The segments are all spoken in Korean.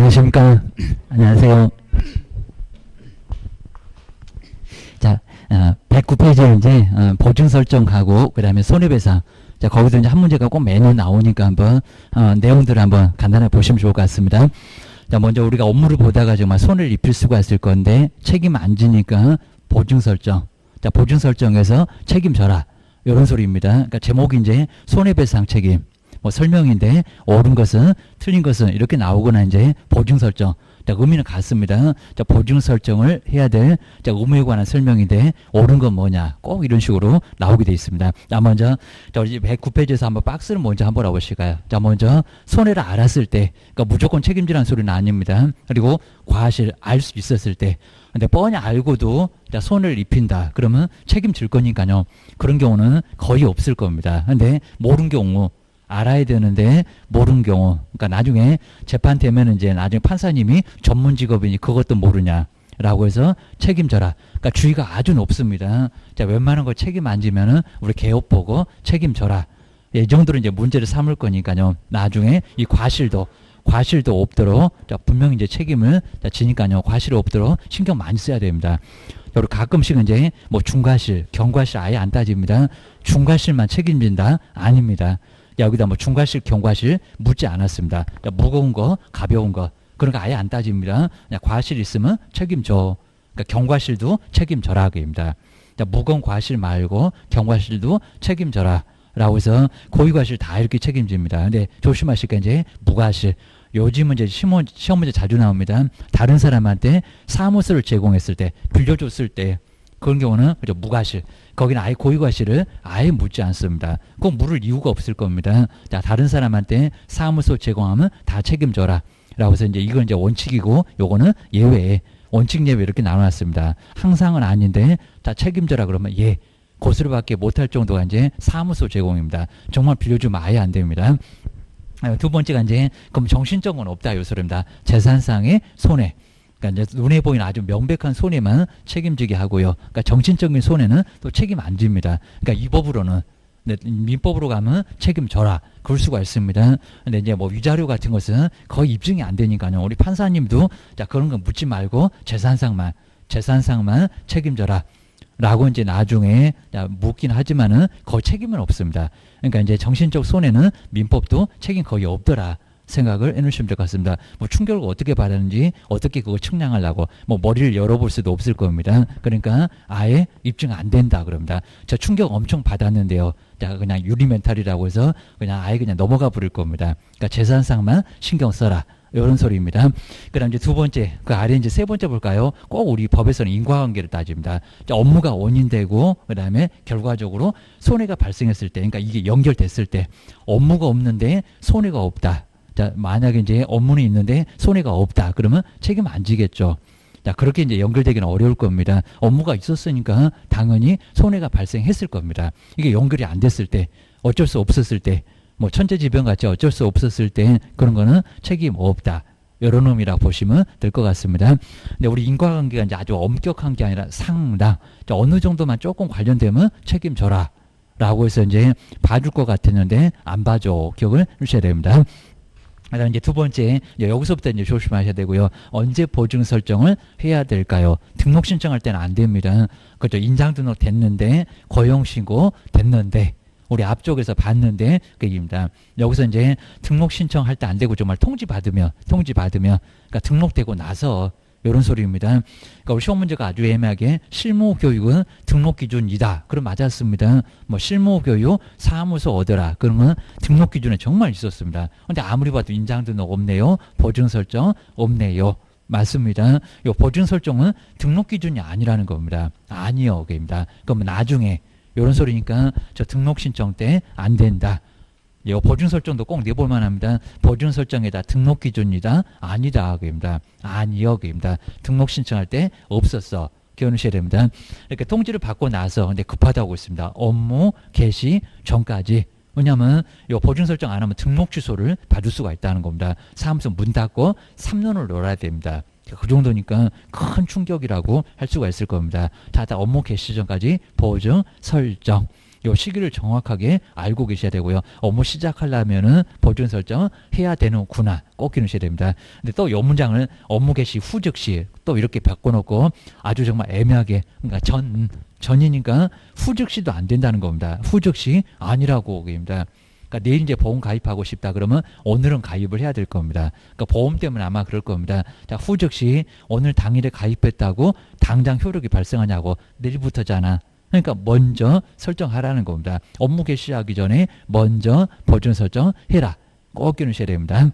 안녕하십니까. 안녕하세요. 자, 109페이지에 이제 보증 설정하고 그다음에 손해배상. 자, 거기서 이제 한 문제가 꼭 매년 나오니까 한번 내용들을 한번 간단하게 보시면 좋을 것 같습니다. 자, 먼저 우리가 업무를 보다가 정말 손해를 입힐 수가 있을 건데 책임 안 지니까 보증 설정. 자, 보증 설정에서 책임져라. 이런 소리입니다. 그러니까 제목이 이제 손해배상 책임. 뭐 설명인데 옳은 것은 틀린 것은 이렇게 나오거나 이제 보증 설정. 자, 의미는 같습니다. 자, 보증 설정을 해야 될 자, 의무에 관한 설명인데 옳은 건 뭐냐. 꼭 이런 식으로 나오게 되어 있습니다. 자, 먼저 자, 우리 109페이지에서 한번 박스를 먼저 한번 알아보실까요? 자, 먼저 손해를 알았을 때, 그러니까 무조건 책임지라는 소리는 아닙니다. 그리고 과실 알 수 있었을 때, 근데 뻔히 알고도 자, 손해를 입힌다. 그러면 책임질 거니까요. 그런 경우는 거의 없을 겁니다. 근데 모르는 경우 알아야 되는데 모르는 경우, 그러니까 나중에 재판 되면 이제 나중에 판사님이 전문 직업이니 그것도 모르냐라고 해서 책임져라. 그러니까 주의가 아주 높습니다. 자, 웬만한 거 책임 안 지면은 우리 개업 보고 책임져라. 이 정도로 이제 문제를 삼을 거니까요. 나중에 이 과실도 없도록 자, 분명히 이제 책임을 자, 지니까요. 과실이 없도록 신경 많이 써야 됩니다. 여러 가끔씩 이제 뭐 중과실, 경과실 아예 안 따집니다. 중과실만 책임진다? 아닙니다. 여기다 뭐 중과실, 경과실 묻지 않았습니다. 그러니까 무거운 거, 가벼운 거 그런 거 아예 안 따집니다. 그냥 과실 있으면 책임져. 그러니까 경과실도 책임져라 그입니다. 무거운 과실 말고 경과실도 책임져라. 라고 해서 고의과실 다 이렇게 책임집니다. 근데 조심하실 게 이제 무과실. 요즘은 이제 시험 문제 자주 나옵니다. 다른 사람한테 사무소를 제공했을 때, 빌려줬을 때 그런 경우는 그죠 무과실. 거기는 아예 고의과실을 아예 묻지 않습니다. 꼭 물을 이유가 없을 겁니다. 자, 다른 사람한테 사무소 제공하면 다 책임져라. 라고 해서 이제 이건 이제 원칙이고 요거는 예외. 원칙 예외 이렇게 나눠놨습니다. 항상은 아닌데 다 책임져라 그러면 예. 고스로밖에 못할 정도가 이제 사무소 제공입니다. 정말 빌려주면 아예 안 됩니다. 두 번째가 이제 그럼 정신적은 없다 요 소리입니다. 재산상의 손해. 그러니까 이제 눈에 보이는 아주 명백한 손해만 책임지게 하고요. 그러니까 정신적인 손해는 또 책임 안 집니다. 그러니까 이 법으로는 민법으로 가면 책임져라. 그럴 수가 있습니다. 근데 이제 뭐 위자료 같은 것은 거의 입증이 안 되니까요. 우리 판사님도 자 그런 거 묻지 말고 재산상만 책임져라. 라고 이제 나중에 묻긴 하지만은 거의 책임은 없습니다. 그러니까 이제 정신적 손해는 민법도 책임 거의 없더라. 생각을 해놓으시면 될 것 같습니다. 뭐 충격을 어떻게 받았는지 어떻게 그걸 측량하려고 뭐 머리를 열어볼 수도 없을 겁니다. 그러니까 아예 입증 안 된다 그럽니다. 저 충격 엄청 받았는데요. 자 그냥 유리멘탈이라고 해서 그냥 아예 그냥 넘어가 버릴 겁니다. 그러니까 재산상만 신경 써라. 이런 소리입니다. 그 다음 이제 두 번째, 그 아래 이제 세 번째 볼까요? 꼭 우리 법에서는 인과관계를 따집니다. 자, 업무가 원인되고, 그 다음에 결과적으로 손해가 발생했을 때, 그러니까 이게 연결됐을 때, 업무가 없는데 손해가 없다. 자, 만약에 이제 업무는 있는데 손해가 없다. 그러면 책임 안 지겠죠. 자, 그렇게 이제 연결되기는 어려울 겁니다. 업무가 있었으니까 당연히 손해가 발생했을 겁니다. 이게 연결이 안 됐을 때, 어쩔 수 없었을 때, 뭐 천재지변같이 어쩔 수 없었을 때 그런 거는 책임 없다. 이런 의미라고 보시면 될 것 같습니다. 근데 우리 인과관계가 이제 아주 엄격한 게 아니라 상당. 어느 정도만 조금 관련되면 책임져라. 라고 해서 이제 봐줄 것 같았는데 안 봐줘. 기억을 해주셔야 됩니다. 그다음 이제 두 번째, 이제 여기서부터 이제 조심하셔야 되고요. 언제 보증 설정을 해야 될까요? 등록 신청할 때는 안 됩니다. 그렇죠. 인장 등록 됐는데, 고용신고 됐는데, 우리 앞쪽에서 봤는데 그 얘기입니다. 여기서 이제 등록 신청할 때 안 되고 정말 통지 받으면 그러니까 등록되고 나서 이런 소리입니다. 그러니까 우리 시험 문제가 아주 애매하게 실무 교육은 등록 기준이다. 그럼 맞았습니다. 뭐 실무 교육 사무소 얻어라. 그런 건 등록 기준에 정말 있었습니다. 근데 아무리 봐도 인장 등록 없네요. 보증 설정 없네요. 맞습니다. 이 보증 설정은 등록 기준이 아니라는 겁니다. 아니요. 그입니다. 그러면 나중에 이런 소리니까 저 등록 신청 때 안 된다. 보증 설정도 꼭 내볼 만합니다. 보증 설정에다 등록 기준이다. 아니다. 그입니다. 아니요. 그입니다. 등록 신청할 때 없었어. 기억하셔야 됩니다. 이렇게 통지를 받고 나서 근데 급하다고 있습니다. 업무 개시 전까지. 왜냐하면 이 보증 설정 안 하면 등록 취소를 받을 수가 있다는 겁니다. 사무소 문 닫고 3년을 놀아야 됩니다. 그 정도니까 큰 충격이라고 할 수가 있을 겁니다. 자, 업무 개시 전까지 보증 설정. 요 시기를 정확하게 알고 계셔야 되고요. 업무 시작하려면은 보증 설정 해야 되는구나 꼭 기억하셔야 됩니다. 근데 또 요 문장을 업무 개시 후 즉시 또 이렇게 바꿔놓고 아주 정말 애매하게 그러니까 전이니까 후 즉시도 안 된다는 겁니다. 후 즉시 아니라고 얘기입니다. 그러니까 내일 이제 보험 가입하고 싶다 그러면 오늘은 가입을 해야 될 겁니다. 그러니까 보험 때문에 아마 그럴 겁니다. 자, 후 즉시 오늘 당일에 가입했다고 당장 효력이 발생하냐고 내일부터잖아. 그러니까 먼저 설정하라는 겁니다. 업무 개시하기 전에 먼저 보증 설정해라. 꼭 기억하셔야 됩니다.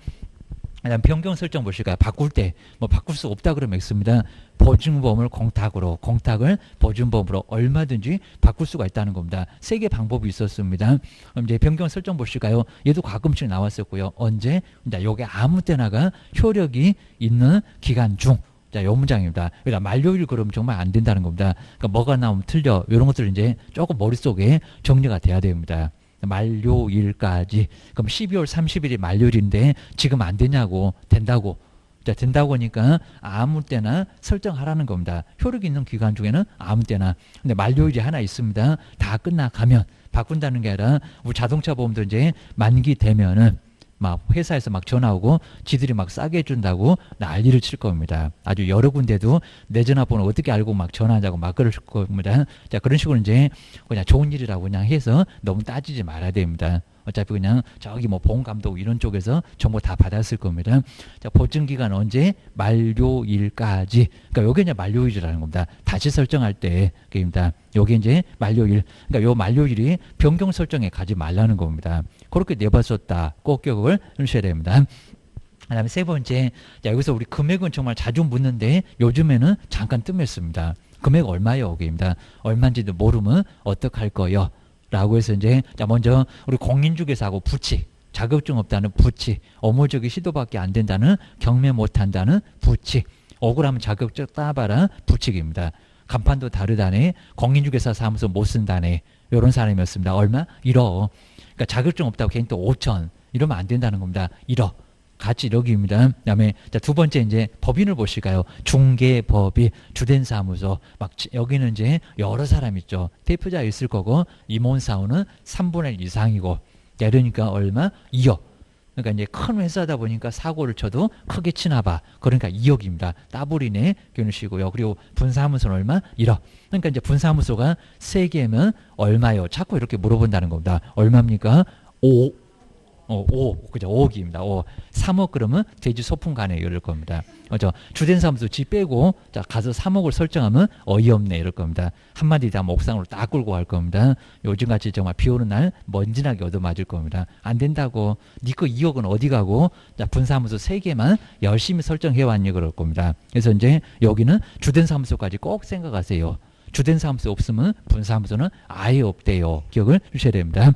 그다음 변경 설정 보실까요? 바꿀 때 뭐 바꿀 수 없다 그러면 있습니다. 보증보험을 공탁을 보증보험으로 얼마든지 바꿀 수가 있다는 겁니다. 세 개 방법이 있었습니다. 그럼 이제 변경 설정 보실까요? 얘도 가끔씩 나왔었고요. 언제? 자, 요게 아무 때나가 효력이 있는 기간 중. 자, 요 문장입니다. 그러니까 만료일 그러면 정말 안 된다는 겁니다. 그러니까 뭐가 나오면 틀려. 이런 것들 이제 조금 머릿속에 정리가 돼야 됩니다. 만료일까지. 그럼 12월 30일이 만료일인데 지금 안 되냐고. 된다고. 자, 된다고 하니까 아무 때나 설정하라는 겁니다. 효력이 있는 기간 중에는 아무 때나. 근데 만료일이 하나 있습니다. 다 끝나가면 바꾼다는 게 아니라 우리 자동차 보험도 이제 만기 되면은 막 회사에서 막 전화 오고 지들이 막 싸게 해준다고 난리를 칠 겁니다. 아주 여러 군데도 내 전화번호 어떻게 알고 막 전화하자고 막 그럴 겁니다. 자, 그런 식으로 이제 그냥 좋은 일이라고 그냥 해서 너무 따지지 말아야 됩니다. 어차피 그냥 저기 뭐 보험감독 이런 쪽에서 정보 다 받았을 겁니다. 자, 보증기간 언제? 만료일까지. 그러니까 요게 이제 만료일이라는 겁니다. 다시 설정할 때입니다. 요게 이제 만료일. 그러니까 요 만료일이 변경 설정에 가지 말라는 겁니다. 그렇게 내봤었다. 꼭 기억을 하셔야 됩니다. 그 다음에 세 번째, 자, 여기서 우리 금액은 정말 자주 묻는데 요즘에는 잠깐 뜸했습니다. 금액 얼마요? 여기입니다. 얼마인지도 모르면 어떡할 거요? 라고 해서 이제, 자, 먼저 우리 공인중개사하고 부칙, 자격증 없다는 부칙, 업무적인 시도밖에 안 된다는 경매 못한다는 부칙, 억울하면 자격증 따봐라 부칙입니다. 간판도 다르다네, 공인중개사 사무소 못 쓴다네, 이런 사람이었습니다. 얼마? 1억. 그러니까 자격증 없다고 괜히 또 5천 이러면 안 된다는 겁니다. 1억. 같이 1억입니다. 그다음에 자, 두 번째 이제 법인을 보실까요? 중개법인, 주된 사무소. 막 여기는 이제 여러 사람 있죠. 대표자 있을 거고 임원사원은 3분의 1 이상이고. 자, 이러니까 얼마? 2억. 그러니까 이제 큰 회사다 보니까 사고를 쳐도 크게 치나 봐. 그러니까 2억입니다. 따블이네. 교훈이시고요. 그리고 분사무소는 얼마? 1억. 그러니까 이제 분사무소가 3개면 얼마요? 자꾸 이렇게 물어본다는 겁니다. 얼마입니까? 5, 그죠? 5억입니다. 3억 그러면 돼지 소풍 가네 이럴 겁니다. 그죠? 주된 사무소 지 빼고 자 가서 3억을 설정하면 어이없네 이럴 겁니다. 한마디 다 옥상으로 딱 끌고 갈 겁니다. 요즘같이 정말 비 오는 날 먼지나게 얻어맞을 겁니다. 안 된다고. 니거 2억은 어디 가고 자 분사무소 3개만 열심히 설정해왔니 그럴 겁니다. 그래서 이제 여기는 주된 사무소까지 꼭 생각하세요. 주된 사무소 없으면 분사무소는 아예 없대요. 기억을 주셔야 됩니다.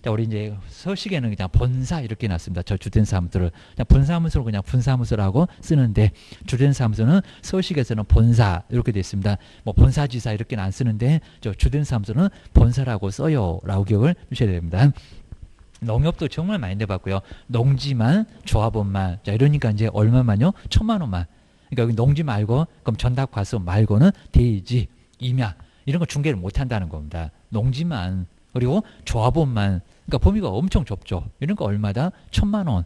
자, 우리 이제 서식에는 그냥 본사 이렇게 놨습니다. 저 주된 사무소를. 그냥 분사무소를 그냥 분사무소라고 쓰는데 주된 사무소는 서식에서는 본사 이렇게 되어 있습니다. 뭐 본사지사 이렇게는 안 쓰는데 저 주된 사무소는 본사라고 써요. 라고 기억을 주셔야 됩니다. 농협도 정말 많이 내봤고요. 농지만, 조합원만. 자, 이러니까 이제 얼마만요? 1,000만 원만. 그러니까 여기 농지 말고 그럼 전답 과수 말고는 대지, 임야 이런 거 중개를 못 한다는 겁니다. 농지만. 그리고 조합원만. 그러니까 범위가 엄청 좁죠. 이런 거 얼마다? 1,000만 원.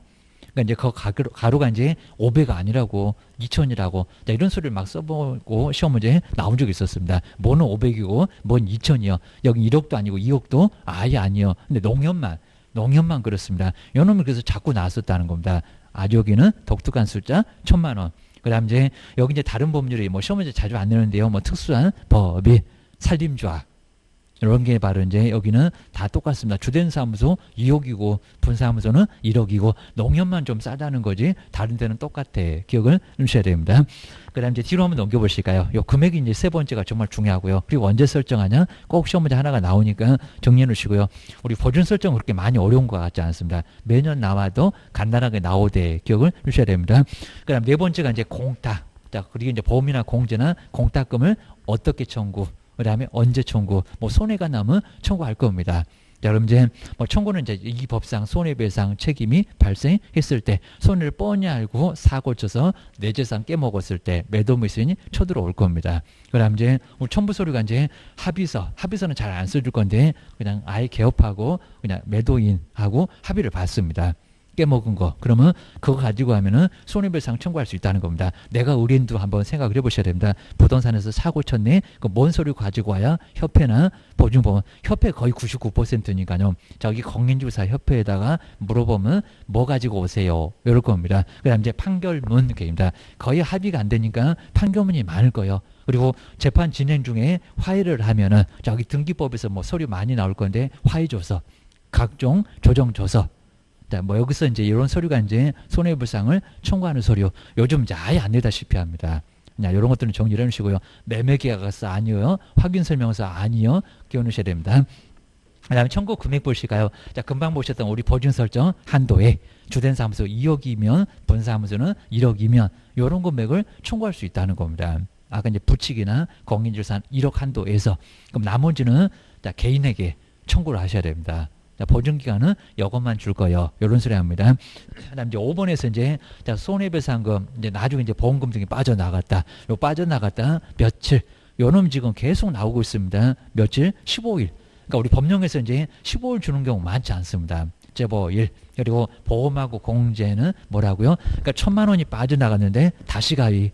그러니까 이제 그 가루가 이제 500가 아니라고 2,000이라고. 자, 이런 소리를 막 써보고 시험 문제에 나온 적이 있었습니다. 뭐는 500이고 뭔 2,000이요. 여기 1억도 아니고 2억도 아예 아니요. 근데 농협만 그렇습니다. 요놈이 그래서 자꾸 나왔었다는 겁니다. 아주 여기는 독특한 숫자 1,000만 원. 그 다음 이제 여기 이제 다른 법률이 뭐 시험 문제 자주 안 내는데요. 뭐 특수한 법이 산림조합. 이런 게 바로 이제 여기는 다 똑같습니다. 주된 사무소 2억이고 분사무소는 1억이고 농협만 좀 싸다는 거지 다른 데는 똑같아. 기억을 주셔야 됩니다. 그 다음 이제 뒤로 한번 넘겨보실까요? 요 금액이 이제 세 번째가 정말 중요하고요. 그리고 언제 설정하냐? 꼭 시험 문제 하나가 나오니까 정리해 놓으시고요. 우리 보증 설정 그렇게 많이 어려운 것 같지 않습니다. 매년 나와도 간단하게 나오되 기억을 주셔야 됩니다. 그 다음 네 번째가 이제 공탁. 자, 그리고 이제 보험이나 공제나 공탁금을 어떻게 청구? 그 다음에 언제 청구, 뭐 손해가 나면 청구할 겁니다. 자, 그럼 이제 뭐 청구는 이제 이 법상 손해배상 책임이 발생했을 때 손해를 뻔히 알고 사고 쳐서 내 재산 깨먹었을 때 매도무이수인이 쳐들어올 겁니다. 그다음 이제 우리 첨부 서류가 이제 합의서는 잘 안 써줄 건데 그냥 아예 개업하고 그냥 매도인하고 합의를 받습니다. 깨먹은 거. 그러면 그거 가지고 하면은 손해배상 청구할 수 있다는 겁니다. 내가 의뢰인도 한번 생각을 해보셔야 됩니다. 부동산에서 사고 쳤네. 그 뭔 서류 가지고 와야 협회나 보증법원, 협회 거의 99%니까요. 저기 공인주사 협회에다가 물어보면 뭐 가지고 오세요. 이럴 겁니다. 그다음 이제 판결문 입니다. 거의 합의가 안 되니까 판결문이 많을 거예요. 그리고 재판 진행 중에 화해를 하면은 저기 등기법에서 뭐 서류 많이 나올 건데 화해조서, 각종 조정조서. 뭐 여기서 이제 이런 서류가 이제 손해배상을 청구하는 서류 요즘 이제 아예 안 내다시피 합니다. 이런 것들은 정리를 해놓으시고요. 매매계약서 아니요, 확인설명서 아니요, 끼워놓으셔야 됩니다. 그다음에 청구 금액 보실까요? 자, 금방 보셨던 우리 보증설정 한도에 주된 사무소 2억이면 본사무소는 1억이면 이런 금액을 청구할 수 있다는 겁니다. 아까 이제 부칙이나 공인질산 1억 한도에서 그럼 나머지는 자, 개인에게 청구를 하셔야 됩니다. 자, 보증기간은 이것만 줄 거예요. 이런 소리 합니다. 그다음 이제 5번에서 이제 자, 손해배상금 이제 나중에 이제 보험금 등이 빠져나갔다. 요 빠져나갔다 며칠. 요놈 지금 계속 나오고 있습니다. 며칠? 15일. 그러니까 우리 법령에서 이제 15일 주는 경우 많지 않습니다. 제보일. 그리고 보험하고 공제는 뭐라고요? 그러니까 1,000만 원이 빠져나갔는데 다시 가위.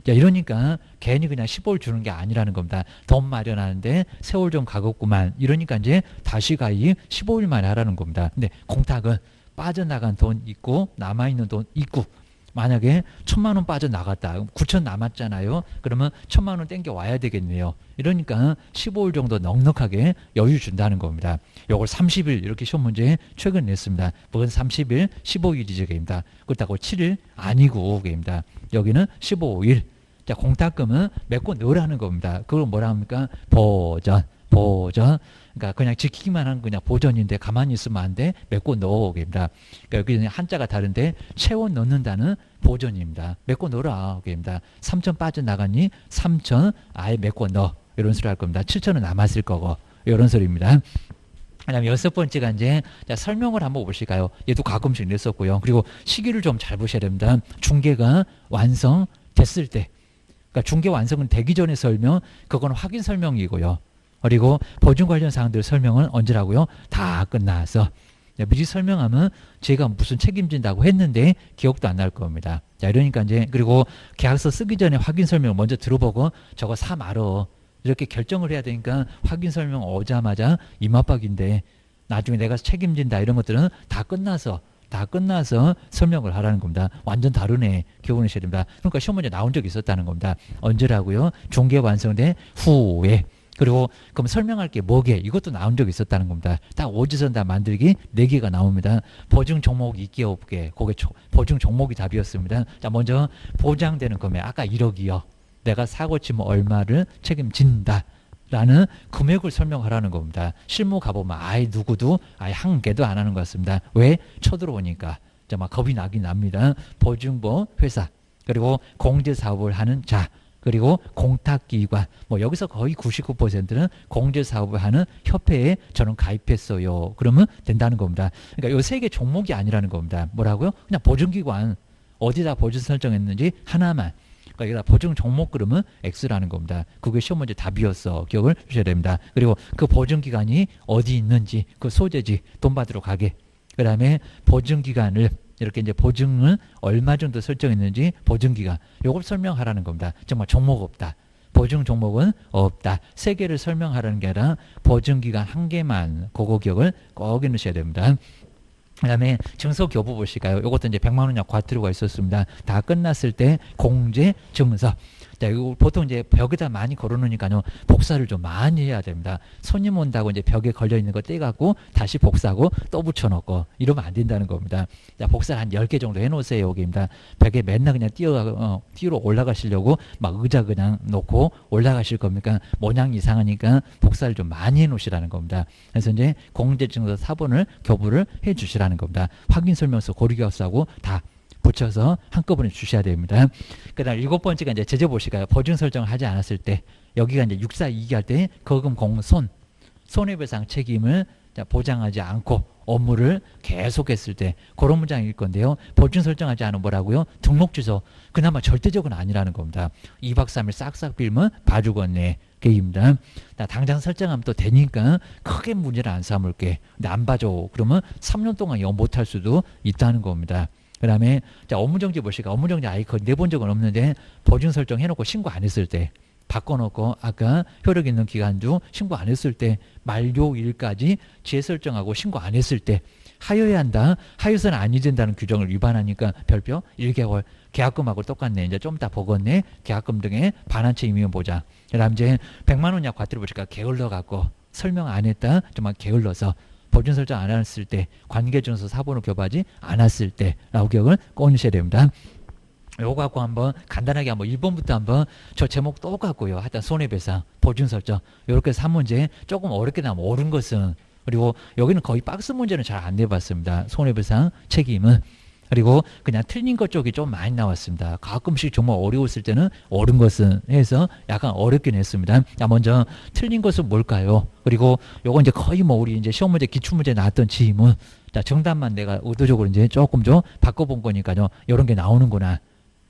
자, 이러니까 괜히 그냥 15일 주는 게 아니라는 겁니다. 돈 마련하는데 세월 좀 가겠구만. 이러니까 이제 다시 가입 15일 만에 하라는 겁니다. 근데 공탁은 빠져나간 돈 있고 남아있는 돈 있고 만약에 1,000만 원 빠져나갔다. 9천 남았잖아요. 그러면 1,000만 원 땡겨 와야 되겠네요. 이러니까 15일 정도 넉넉하게 여유 준다는 겁니다. 요걸 30일 이렇게 시험 문제 최근 냈습니다. 그건 30일, 15일이죠. 입니다. 그렇다고 7일 아니고 입니다. 여기는 15일. 자, 공탁금은 메꿔 넣으라는 겁니다. 그걸 뭐라 합니까? 보전. 그러니까 그냥 지키기만 하는 그냥 보전인데 가만히 있으면 안 돼. 메꿔 넣어옵니다. 그러니까 여기는 한자가 다른데 채워 넣는다는 보전입니다. 메꿔 넣으라. 입니다. 3천 빠져나가니 3천 아예 메꿔 넣어. 이런 소리 할 겁니다. 7천은 남았을 거고. 이런 소리입니다. 그다음에 6번째가 이제 자, 설명을 한번 보실까요? 얘도 가끔씩 냈었고요. 그리고 시기를 좀 잘 보셔야 됩니다. 중개가 완성됐을 때. 그러니까 중개 완성은 되기 전에 설명, 그건 확인 설명이고요. 그리고 보증 관련 사항들 설명은 언제라고요? 다 끝나서. 미리 설명하면 제가 무슨 책임진다고 했는데 기억도 안 날 겁니다. 자, 이러니까 이제 그리고 계약서 쓰기 전에 확인 설명을 먼저 들어보고 저거 사 말어. 이렇게 결정을 해야 되니까 확인 설명 오자마자 이마박인데 나중에 내가 책임진다 이런 것들은 다 끝나서 설명을 하라는 겁니다. 완전 다르네. 기억하셔야 됩니다. 그러니까 시험 문제 나온 적이 있었다는 겁니다. 언제라고요? 중개 완성된 후에. 그리고 그럼 설명할 게 뭐게? 이것도 나온 적이 있었다는 겁니다. 딱 오지선 다 만들기 4개가 나옵니다. 보증 종목 있게 없게. 그게 보증 종목이 답이었습니다. 자, 먼저 보장되는 금액. 아까 1억이요. 내가 사고 치면 얼마를 책임진다. 라는 금액을 설명하라는 겁니다. 실무 가보면 아예 누구도 아예 한 개도 안 하는 것 같습니다. 왜? 쳐들어오니까. 막 겁이 나긴 납니다. 보증보 회사, 그리고 공제사업을 하는 자, 그리고 공탁기관. 뭐 여기서 거의 99%는 공제사업을 하는 협회에 저는 가입했어요. 그러면 된다는 겁니다. 그러니까 이 3개 종목이 아니라는 겁니다. 뭐라고요? 그냥 보증기관. 어디다 보증 설정했는지 하나만. 그러니까 보증 종목 그러면 X라는 겁니다. 그게 시험 문제 답이었어. 기억을 주셔야 됩니다. 그리고 그 보증기관이 어디 있는지, 그 소재지, 돈 받으러 가게. 그 다음에 보증기간을 이렇게 이제 보증을 얼마 정도 설정했는지 보증기간. 요걸 설명하라는 겁니다. 정말 종목 없다. 보증 종목은 없다. 3개를 설명하라는 게 아니라 보증기간 1개만. 그거 기억을 꼭 해놓으셔야 됩니다. 그 다음에 증서 교부 보실까요? 이것도 이제 100만 원 과태료가 있었습니다. 다 끝났을 때 공제 증서. 자, 이거 보통 이제 벽에다 많이 걸어놓으니까요. 복사를 좀 많이 해야 됩니다. 손님 온다고 이제 벽에 걸려 있는 거 떼갖고 다시 복사하고 또 붙여놓고 이러면 안 된다는 겁니다. 자, 복사를 한 10개 정도 해놓으세요. 여기입니다. 벽에 맨날 그냥 뛰어 올라가시려고 막 의자 그냥 놓고 올라가실 겁니까? 모양 이상하니까 복사를 좀 많이 해놓으시라는 겁니다. 그래서 이제 공제증서 사본을 교부를 해주시라는 겁니다. 확인설명서 고리교사하고 다 붙여서 한꺼번에 주셔야 됩니다. 그 다음 7번째가 이제 제재 보실까요? 보증 설정을 하지 않았을 때, 여기가 이제 642기 할 때 거금 공손, 손해배상 책임을 자, 보장하지 않고 업무를 계속했을 때 그런 문장일 건데요. 보증 설정하지 않으면 뭐라고요? 등록 취소. 그나마 절대적은 아니라는 겁니다. 2박 3일 싹싹 빌면 봐주겠네. 그입니다. 당장 설정하면 또 되니까 크게 문제를 안 삼을게. 근데 안 봐줘. 그러면 3년 동안 영 못할 수도 있다는 겁니다. 그 다음에 자, 업무정지 보실까? 업무정지 아예 거의 내본 적은 없는데 보증 설정 해놓고 신고 안 했을 때 바꿔놓고 아까 효력 있는 기간 중 신고 안 했을 때 만료일까지 재설정하고 신고 안 했을 때 하여야 한다. 하여서는 아니 된다는 규정을 위반하니까 별표 1개월. 계약금하고 똑같네. 이제 좀 이따 보겠네. 계약금 등의 반환체 임의원 보장. 그 다음 이제 100만 원 이하 과태료 보실까? 게을러 갖고 설명 안 했다. 정말 게을러서 보증 설정 안 했을 때 관계증서 사본을 교부하지 않았을 때라고 기억을 꺼내셔야 됩니다. 요거 갖고 한번 간단하게 한번 1번부터 한번 저 제목 똑같고요. 하여튼 손해배상, 보증 설정 요렇게 해서 한 문제 조금 어렵게 나오면 옳은 것은 그리고 여기는 거의 박스 문제는 잘 안 내봤습니다. 손해배상 책임은 그리고 그냥 틀린 것 쪽이 좀 많이 나왔습니다. 가끔씩 정말 어려웠을 때는 옳은 것은 해서 약간 어렵긴 했습니다. 자, 먼저 틀린 것은 뭘까요? 그리고 요거 이제 거의 뭐 우리 이제 시험 문제, 기출 문제 나왔던 지문. 자, 정답만 내가 의도적으로 이제 조금 좀 바꿔본 거니까요. 이런 게 나오는구나.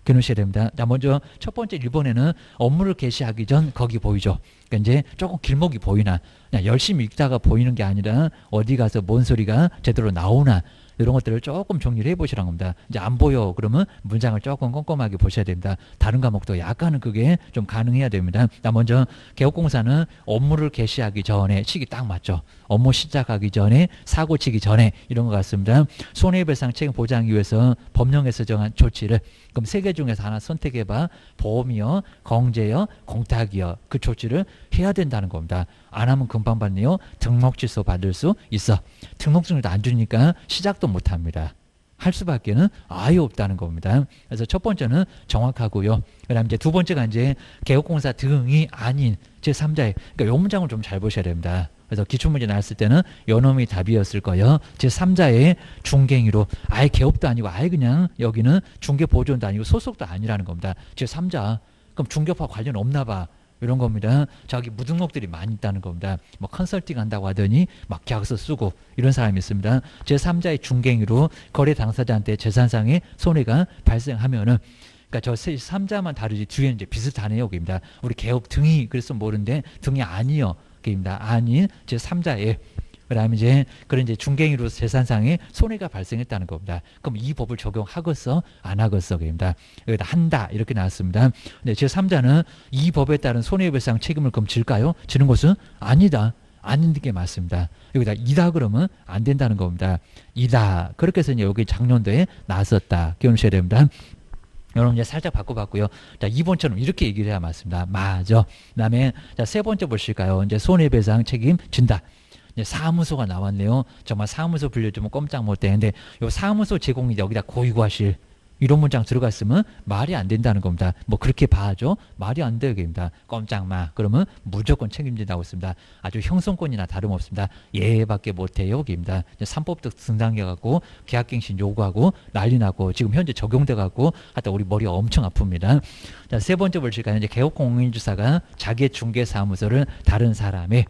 기억하셔야 됩니다. 자, 먼저 첫 번째 1번에는 업무를 개시하기 전 거기 보이죠. 그러니까 이제 조금 길목이 보이나, 그냥 열심히 읽다가 보이는 게 아니라 어디 가서 뭔 소리가 제대로 나오나 이런 것들을 조금 정리를 해보시라는 겁니다. 이제 안 보여 그러면 문장을 조금 꼼꼼하게 보셔야 됩니다. 다른 과목도 약간은 그게 좀 가능해야 됩니다. 자, 먼저 개업공사는 업무를 개시하기 전에 시기 딱 맞죠. 업무 시작하기 전에 사고 치기 전에 이런 것 같습니다. 손해배상 책임 보장하기 위해서 법령에서 정한 조치를 그럼 세 개 중에서 하나 선택해봐. 보험이요, 공제요, 공탁이요. 그 조치를 해야 된다는 겁니다. 안 하면 금방 받네요. 등록 취소 받을 수 있어. 등록증도 안 주니까 시작도 못 합니다. 할 수밖에는 아예 없다는 겁니다. 그래서 첫 번째는 정확하고요. 그다음 이제 두 번째가 이제 개업공사 등이 아닌 제3자의 그러니까 요 문장을 좀 잘 보셔야 됩니다. 그래서 기출문제 나왔을 때는 요 놈이 답이었을 거예요. 제3자의 중갱이로 아예 개업도 아니고 아예 그냥 여기는 중개보존도 아니고 소속도 아니라는 겁니다. 제3자 그럼 중개업하고 관련 없나 봐. 이런 겁니다. 자기 무등록들이 많이 있다는 겁니다. 뭐 컨설팅 한다고 하더니 막 계약서 쓰고 이런 사람이 있습니다. 제3자의 중갱이로 거래 당사자한테 재산상의 손해가 발생하면은 그러니까 저 제3자만 다르지 뒤에 이제 비슷하네요. 여기입니다. 우리 개업 등이 그래서 모르는데 등이 아니요. 여기입니다. 아닌 제3자의 그다음에 이제 그런 이제 중갱이로 재산상의 손해가 발생했다는 겁니다. 그럼 이 법을 적용하겠어, 안 하겠어, 그입니다. 여기다 한다 이렇게 나왔습니다. 근데 제3자는 이 법에 따른 손해배상 책임을 그럼 질까요? 지는 것은 아니다. 아닌 게 맞습니다. 여기다 이다 그러면 안 된다는 겁니다. 이다. 그렇게 해서 이제 여기 작년도에 나왔었다. 기억하셔야 됩니다. 여러분 이제 살짝 바꿔봤고요. 자, 2번처럼 이렇게 얘기를 해야 맞습니다. 맞아. 그다음에 자, 세 번째 보실까요? 이제 손해배상 책임 진다. 이제 사무소가 나왔네요. 정말 사무소 빌려주면 꼼짝 못 되는데 요 사무소 제공이 여기다 고의과실 이런 문장 들어가 있으면 말이 안 된다는 겁니다. 뭐 그렇게 봐죠. 말이 안 되게 됩니다. 꼼짝 마. 그러면 무조건 책임진다고 했습니다. 아주 형성권이나 다름없습니다. 얘밖에 못해요. 여기입니다. 3법도 등장해갖고 계약갱신 요구하고 난리 나고 지금 현재 적용돼갖고 하여튼 우리 머리가 엄청 아픕니다. 자, 세 번째 볼까요? 이제 개업공인주사가 자기의 중개사무소를 다른 사람의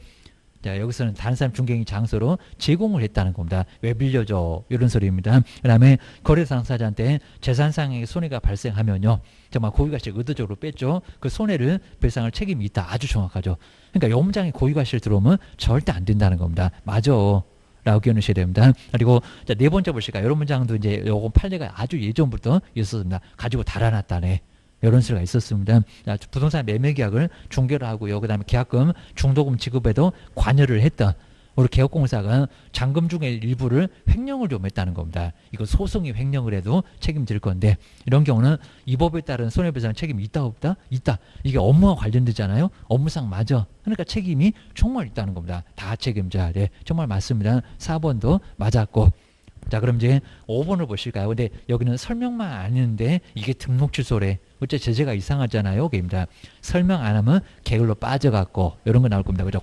자, 여기서는 다른 사람 중개인 장소로 제공을 했다는 겁니다. 왜 빌려줘? 이런 소리입니다. 그 다음에 거래 당사자한테 재산상의 손해가 발생하면요. 정말 고의과실 의도적으로 뺐죠. 그 손해를 배상할 책임이 있다. 아주 정확하죠. 그러니까 용장에 고의과실 들어오면 절대 안 된다는 겁니다. 맞아. 라고 기억하셔야 됩니다. 그리고 자, 네 번째 보실까요? 이런 문장도 이제 요건 판례가 아주 예전부터 있었습니다. 가지고 달아났다네. 이런 수가 있었습니다. 자, 부동산 매매 계약을 중개를 하고요. 그 다음에 계약금, 중도금 지급에도 관여를 했던 우리 개업공사가 잔금 중에 일부를 횡령을 좀 했다는 겁니다. 이거 소송이 횡령을 해도 책임질 건데 이런 경우는 이 법에 따른 손해배상 책임이 있다 없다? 있다. 이게 업무와 관련되잖아요. 업무상 맞아. 그러니까 책임이 정말 있다는 겁니다. 다 책임져야 돼. 정말 맞습니다. 4번도 맞았고 자, 그럼 이제 5번을 보실까요? 근데 여기는 설명만 안 했는데 이게 등록 취소래. 어째 제재가 이상하잖아요. 여기입니다. 설명 안 하면 게을러 빠져갖고 이런 거 나올 겁니다. 그죠?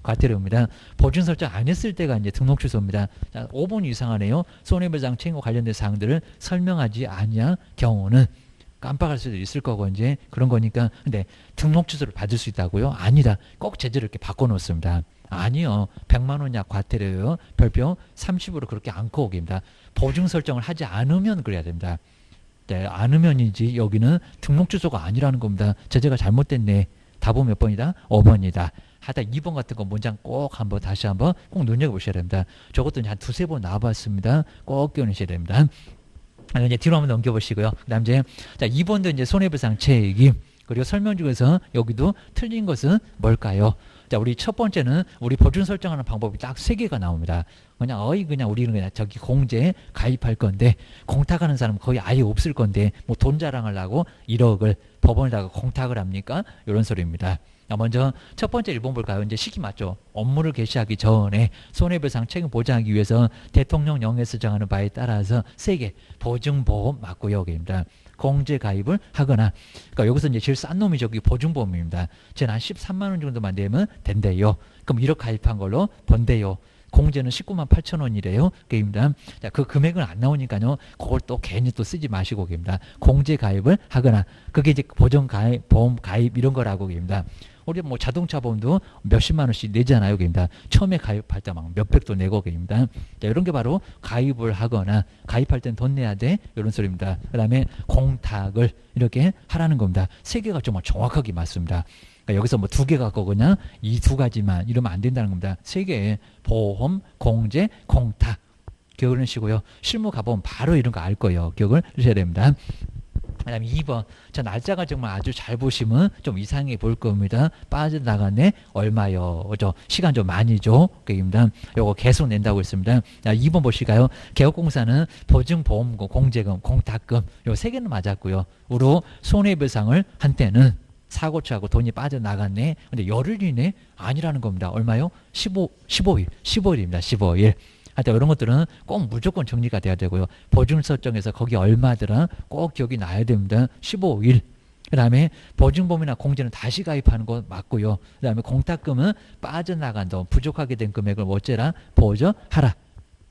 과태료입니다. 보증 설정 안 했을 때가 이제 등록 취소입니다. 자, 5번이 이상하네요. 손해배상 책임과 관련된 사항들을 설명하지 아니한 경우는 깜빡할 수도 있을 거고 이제 그런 거니까 근데 등록 취소를 받을 수 있다고요? 아니다. 꼭 제재를 이렇게 바꿔놓습니다. 아니요. 100만 원 이하 과태료요. 별표 30으로 그렇게 않고 오기입니다. 보증 설정을 하지 않으면 그래야 됩니다. 네, 않으면이지 여기는 등록 주소가 아니라는 겁니다. 제재가 잘못됐네. 답은 몇 번이다? 5번이다. 하다 2번 같은 거 문장 꼭 한번 다시 한번 꼭 눈여겨보셔야 됩니다. 저것도 한 두세 번 나와봤습니다. 꼭 끼워내셔야 됩니다. 이제 뒤로 한번 넘겨보시고요. 그 다음 이제, 자, 2번도 이제 손해배상 책임. 그리고 설명 중에서 여기도 틀린 것은 뭘까요? 자, 우리 첫 번째는 우리 보증 설정하는 방법이 딱 3개가 나옵니다. 그냥 우리는 그냥 저기 공제에 가입할 건데, 공탁하는 사람은 거의 아예 없을 건데, 뭐 돈 자랑을 하고 1억을 법원에다가 공탁을 합니까? 이런 소리입니다. 먼저 첫 번째 1번 볼까요? 이제 시기 맞죠? 업무를 개시하기 전에 손해배상 책임 보장하기 위해서 대통령령에서 정하는 바에 따라서 3개 보증보험 맞고요. 여기입니다. 공제 가입을 하거나, 그러니까 여기서 이제 제일 싼 놈이 저기 보증보험입니다. 쟤는 한 13만 원 정도만 내면 된대요. 그럼 1억 가입한 걸로 번대요. 공제는 19만 8천 원이래요. 게임다. 자, 그 금액은 안 나오니까요. 그걸 또 괜히 또 쓰지 마시고 게임다. 공제 가입을 하거나, 그게 이제 보험 가입, 보험 가입 이런 거라고 게임다. 우리 뭐 자동차 보험도 몇십만 원씩 내잖아요. 게임다. 처음에 가입할 때 막 몇백도 내고 게임다. 자, 이런 게 바로 가입을 하거나, 가입할 땐 돈 내야 돼. 이런 소리입니다. 그 다음에 공탁을 이렇게 하라는 겁니다. 3개가 정말 정확하게 맞습니다. 그러니까 여기서 뭐 2개 갖고 그냥 이 2가지만 이러면 안 된다는 겁니다. 3개 보험, 공제, 공탁 기억을 하시고요. 실무 가보면 바로 이런 거 알 거예요. 기억을 하셔야 됩니다. 그 다음에 2번. 자, 날짜가 정말 아주 잘 보시면 좀 이상해 볼 겁니다. 빠져나갔네? 얼마요? 저 시간 좀 많이 줘. 그입니다. 요거 계속 낸다고 했습니다. 자, 2번 보실까요? 개업공사는 보증보험금, 공제금, 공탁금 요 3개는 맞았고요. 우로 손해배상을 한 때는 사고 치하고 돈이 빠져나갔네. 근데 열흘이네? 아니라는 겁니다. 얼마요? 15일입니다. 15일. 하여튼 이런 것들은 꼭 무조건 정리가 돼야 되고요. 보증 설정에서 거기 얼마더라 꼭 기억이 나야 됩니다. 15일. 그 다음에 보증보험이나 공제는 다시 가입하는 거 맞고요. 그 다음에 공탁금은 빠져나간 돈, 부족하게 된 금액을 어째라 보조하라.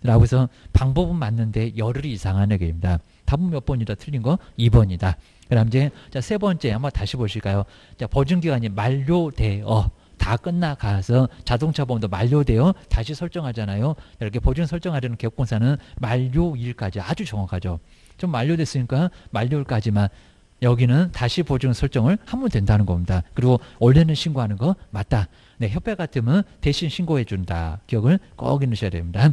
라고 해서 방법은 맞는데 열흘이 이상한 얘기입니다. 답은 몇 번이다 틀린 거? 2번이다. 그 다음 이제 자, 3번째 한번 다시 보실까요? 자, 보증기간이 만료되어 다 끝나가서 자동차 보험도 만료되어 다시 설정하잖아요. 이렇게 보증 설정하려는 개업공사는 만료일까지 아주 정확하죠. 좀 만료됐으니까 만료일까지만 여기는 다시 보증 설정을 하면 된다는 겁니다. 그리고 원래는 신고하는 거 맞다. 네, 협회 같으면 대신 신고해 준다. 기억을 꼭 넣으셔야 됩니다.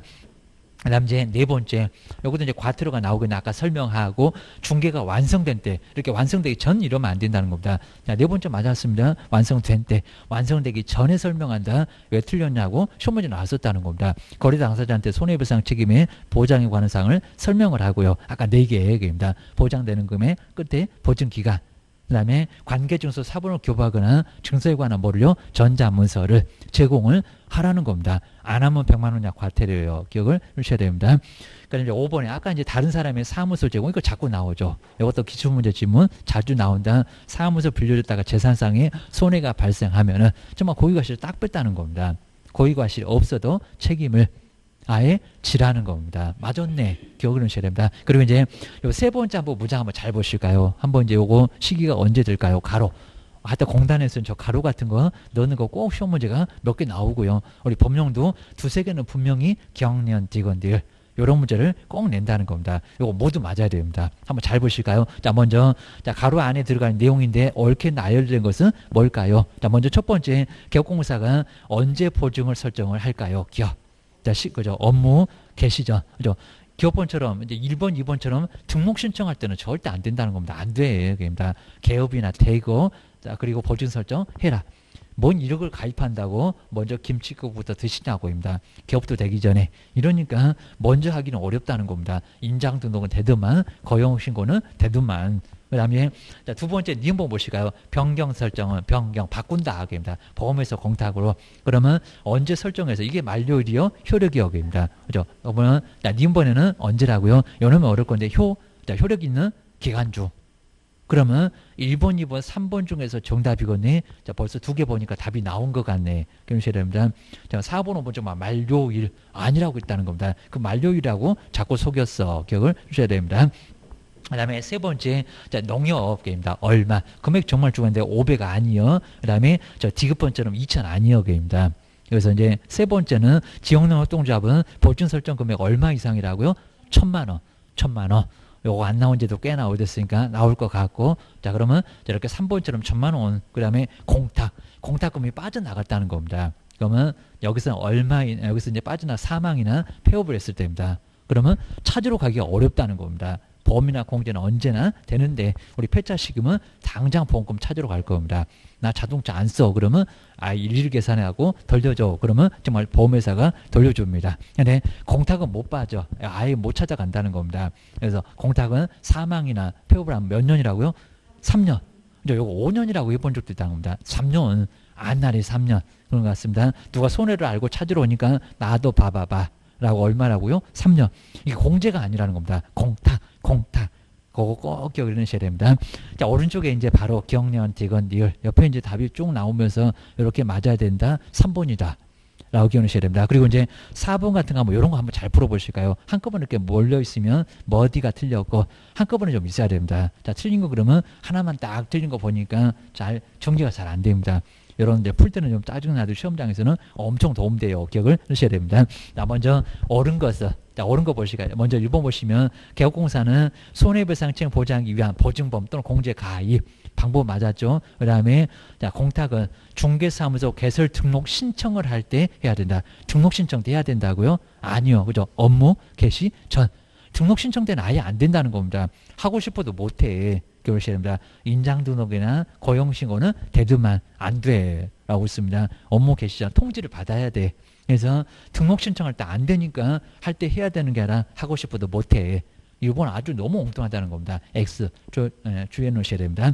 그 다음 이제 4번째, 여기도 이제 과태료가 나오긴 아까 설명하고 중개가 완성된 때, 이렇게 완성되기 전 이러면 안 된다는 겁니다. 자, 4번째 맞았습니다. 완성된 때, 완성되기 전에 설명한다. 왜 틀렸냐고 시험문제 나왔었다는 겁니다. 거래 당사자한테 손해배상 책임의 보장에 관한 사항을 설명을 하고요. 아까 4개입니다. 보장되는 금액, 끝에 보증기간, 그 다음에 관계증서 사본을 교부하거나 증서에 관한 뭐를요? 전자문서를 제공을 하라는 겁니다. 안 하면 100만 원 이하 과태료예요. 기억을 하셔야 됩니다. 그러니까 이제 5번에 아까 이제 다른 사람의 사무소 제공 이거 자꾸 나오죠. 이것도 기출문제 질문 자주 나온다. 사무소 빌려줬다가 재산상의 손해가 발생하면은 정말 고의과실을 딱 뺐다는 겁니다. 고의과실이 없어도 책임을 아예 지라는 겁니다. 맞았네. 기억을 하셔야 됩니다. 그리고 이제 요 3번째 한번 문장 한번 잘 보실까요? 한번 이제 요거 시기가 언제 될까요? 가로. 하여튼 공단에서는 저 가로 같은 거 넣는 거 꼭 시험 문제가 몇 개 나오고요. 우리 법령도 2-3개는 분명히 경련, 디건딜 요런 문제를 꼭 낸다는 겁니다. 요거 모두 맞아야 됩니다. 한번 잘 보실까요? 자, 먼저 자, 가로 안에 들어가는 내용인데 얽힌 나열된 것은 뭘까요? 자, 먼저 첫 번째 개업공사가 언제 보증을 설정을 할까요? 기업. 자, 그죠? 업무 개시 전. 그죠? 기업본처럼 이제 1번, 2번처럼 등록 신청할 때는 절대 안 된다는 겁니다. 안 돼. 그러니까 개업이나 대거 자, 그리고 보증 설정 해라. 뭔 1억을 가입한다고 먼저 김치국부터 드시냐고입니다. 기업도 되기 전에. 이러니까 먼저 하기는 어렵다는 겁니다. 인장 등록은 되더만 고용 신고는 되더만. 그 다음에 두 번째 니은봉 보실까요? 변경 설정은 변경 바꾼다 하기입니다. 보험에서 공탁으로. 그러면 언제 설정해서 이게 만료일이요? 효력이요입니다. 그죠? 그러면 니은번에는 언제라고요? 요놈은 어려울 건데 효력 있는 기간주. 그러면 1번, 2번, 3번 중에서 정답이겠네. 자, 벌써 2개 보니까 답이 나온 것 같네. 그러셔야 됩니다. 자, 4번, 5번 정말 만료일 아니라고 있다는 겁니다. 그 만료일이라고 자꾸 속였어. 기억을 주셔야 됩니다. 그 다음에 3번째, 자, 농협입니다. 얼마. 금액 정말 중요한데 500 아니요. 그 다음에 저 디귿번처럼 2000 아니요. 입니다. 그래서 이제 세 번째는 지역농 협동조합은 보증 설정 금액 얼마 이상이라고요? 1,000만 원. 1,000만 원. 요거 안 나온 지도 꽤나 오래됐으니까 나올 것 같고. 자, 그러면 이렇게 3번처럼 1,000만 원. 그다음에 공탁금이 빠져나갔다는 겁니다. 그러면 여기서 여기서 이제 빠져나 사망이나 폐업을 했을 때입니다. 그러면 찾으러 가기가 어렵다는 겁니다. 보험이나 공제는 언제나 되는데 우리 폐차시금은 당장 보험금 찾으러 갈 겁니다. 나 자동차 안 써. 그러면 일일이 계산하고 돌려줘. 그러면 정말 보험회사가 돌려줍니다. 근데 공탁은 못 빠져. 아예 못 찾아간다는 겁니다. 그래서 공탁은 사망이나 폐업을 하면 몇 년이라고요? 3년. 이제 요거 5년이라고 해본 적도 있다는 겁니다. 3년. 안날이 3년. 그런 것 같습니다. 누가 손해를 알고 찾으러 오니까 나도 봐봐봐. 라고 얼마라고요? 3년. 이게 공제가 아니라는 겁니다. 공탁. 그거 꼭 기억해주셔야 됩니다. 자, 오른쪽에 이제 바로 기억년, 디건, 리을. 옆에 이제 답이 쭉 나오면서 이렇게 맞아야 된다. 3번이다. 라고 기억하셔야 됩니다. 그리고 이제 4번 같은 거 뭐 이런 거 한번 잘 풀어보실까요? 한꺼번에 이렇게 몰려있으면 어디가 틀렸고 한꺼번에 좀 있어야 됩니다. 자, 틀린 거 그러면 하나만 딱 틀린 거 보니까 정리가 잘 안 됩니다. 이런 이제 풀 때는 좀 짜증나도 시험장에서는 엄청 도움돼요. 기억을 하셔야 됩니다. 자, 먼저 옳은 것은 자, 옳은 거 보시까요? 먼저 1번 보시면 개업공사는 손해배상청 보장하기 위한 보증보험 또는 공제 가입 방법 맞았죠. 그 다음에 자, 공탁은 중개사무소 개설 등록 신청을 할 때 해야 된다. 등록 신청 때 해야 된다고요? 아니요. 그죠? 업무 개시 전 등록 신청 때는 아예 안 된다는 겁니다. 하고 싶어도 못해. 그러셔야 됩니다. 인장등록이나 고용신고는 되더만 안 돼. 라고 있습니다. 업무 개시 전 통지를 받아야 돼. 그래서 등록 신청할 때 안 되니까 할 때 해야 되는 게 아니라 하고 싶어도 못해. 이건 아주 너무 엉뚱하다는 겁니다. X 주의해 놓으셔야 됩니다.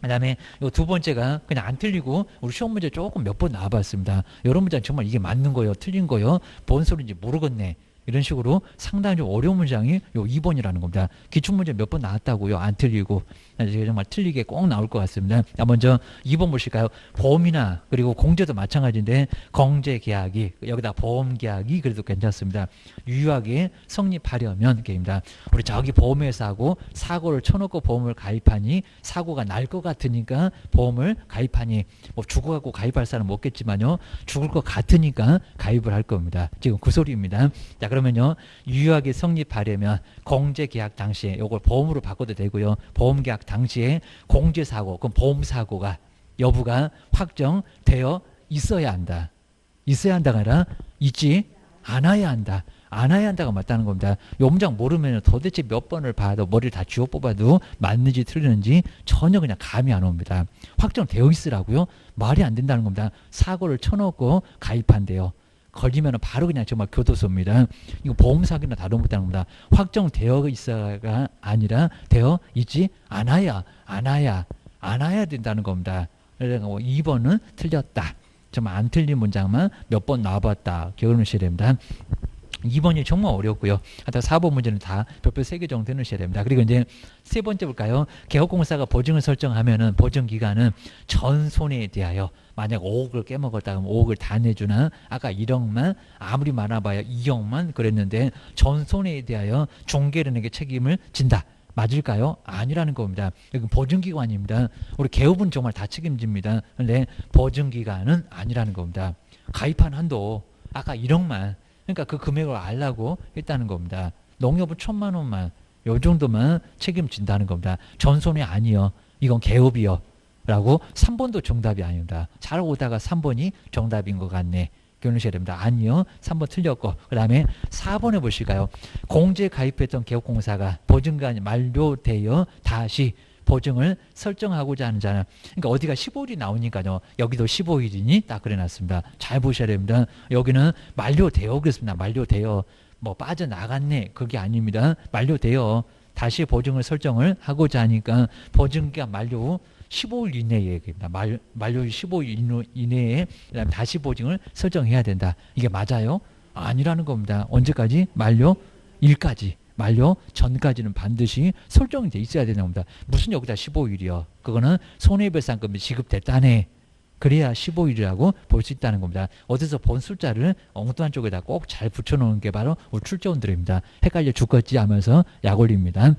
그 다음에 이 두 번째가 그냥 안 틀리고 우리 시험 문제 조금 몇 번 나와봤습니다. 이런 문제는 정말 이게 맞는 거예요? 틀린 거예요? 뭔 소리인지 모르겠네. 이런 식으로 상당히 좀 어려운 문장이 요 2번이라는 겁니다. 기출문제 몇 번 나왔다고요? 안 틀리고. 이게 정말 틀리게 꼭 나올 것 같습니다. 자, 먼저 2번 보실까요? 보험이나 그리고 공제도 마찬가지인데 공제계약이 여기다 보험계약이 그래도 괜찮습니다. 유효하게 성립하려면 게임입니다. 우리 저기 보험회사하고 사고를 쳐놓고 보험을 가입하니 사고가 날 것 같으니까 보험을 가입하니 뭐 죽어갖고 가입할 사람은 없겠지만요. 죽을 것 같으니까 가입을 할 겁니다. 지금 그 소리입니다. 자, 그러면요 유효하게 성립하려면 공제계약 당시에 이걸 보험으로 바꿔도 되고요. 보험계약 당시에 공제사고 그럼 보험사고가 여부가 확정되어 있어야 한다. 있어야 한다가 아니라 있지 않아야 한다. 않아야 한다가 맞다는 겁니다. 이 문장 모르면 도대체 몇 번을 봐도 머리를 다 쥐어 뽑아도 맞는지 틀리는지 전혀 그냥 감이 안 옵니다. 확정되어 있으라고요? 말이 안 된다는 겁니다. 사고를 쳐놓고 가입한대요. 걸리면 바로 그냥 정말 교도소입니다. 이거 보험 사기나 다름없다는 겁니다. 확정되어 있어가 아니라 되어 있지 않아야 된다는 겁니다. 그래서 2번은 틀렸다. 정말 안 틀린 문장만 몇 번 나와봤다. 기억을 하셔야 됩니다. 2번이 정말 어렵고요. 하여튼 4번 문제는 다 별표 3개 정도 넣으셔야 됩니다. 그리고 이제 세 번째 볼까요? 개업공사가 보증을 설정하면은 보증기간은 전 손해에 대하여 만약 5억을 깨먹었다 그러면 5억을 다 내주나 아까 1억만 아무리 많아봐야 2억만 그랬는데 전 손해에 대하여 중개인에게 책임을 진다. 맞을까요? 아니라는 겁니다. 여기 보증기관입니다. 우리 개업은 정말 다 책임집니다. 그런데 보증기관은 아니라는 겁니다. 가입한 한도 아까 1억만 그러니까 그 금액을 알라고 했다는 겁니다. 농협은 1,000만 원만 요 정도만 책임진다는 겁니다. 전손이 아니요. 이건 개업이요. 라고 3번도 정답이 아닙니다. 잘 오다가 3번이 정답인 것 같네. 기억하셔야 됩니다. 아니요. 3번 틀렸고 그 다음에 4번에 보실까요? 공제 가입했던 개업공사가 보증기간이 만료되어 다시 보증을 설정하고자 하는 자는 그러니까 어디가 15일이 나오니까요. 여기도 15일이니 딱 그래놨습니다. 잘 보셔야 됩니다. 여기는 만료되어 그랬습니다. 만료되어 뭐 빠져나갔네 그게 아닙니다. 만료되어 다시 보증을 설정을 하고자 하니까 보증기간 만료 후 15일 이내에 얘기입니다. 만료 15일 이내에 그다음에 다시 보증을 설정해야 된다. 이게 맞아요? 아니라는 겁니다. 언제까지? 만료 일까지. 만료 전까지는 반드시 설정이 돼 있어야 되는 겁니다. 무슨 여기다 15일이요. 그거는 손해배상금이 지급됐다네. 그래야 15일이라고 볼 수 있다는 겁니다. 어디서 본 숫자를 엉뚱한 쪽에다 꼭 잘 붙여놓는 게 바로 출제원들입니다. 헷갈려 죽겠지 하면서 약 올립니다.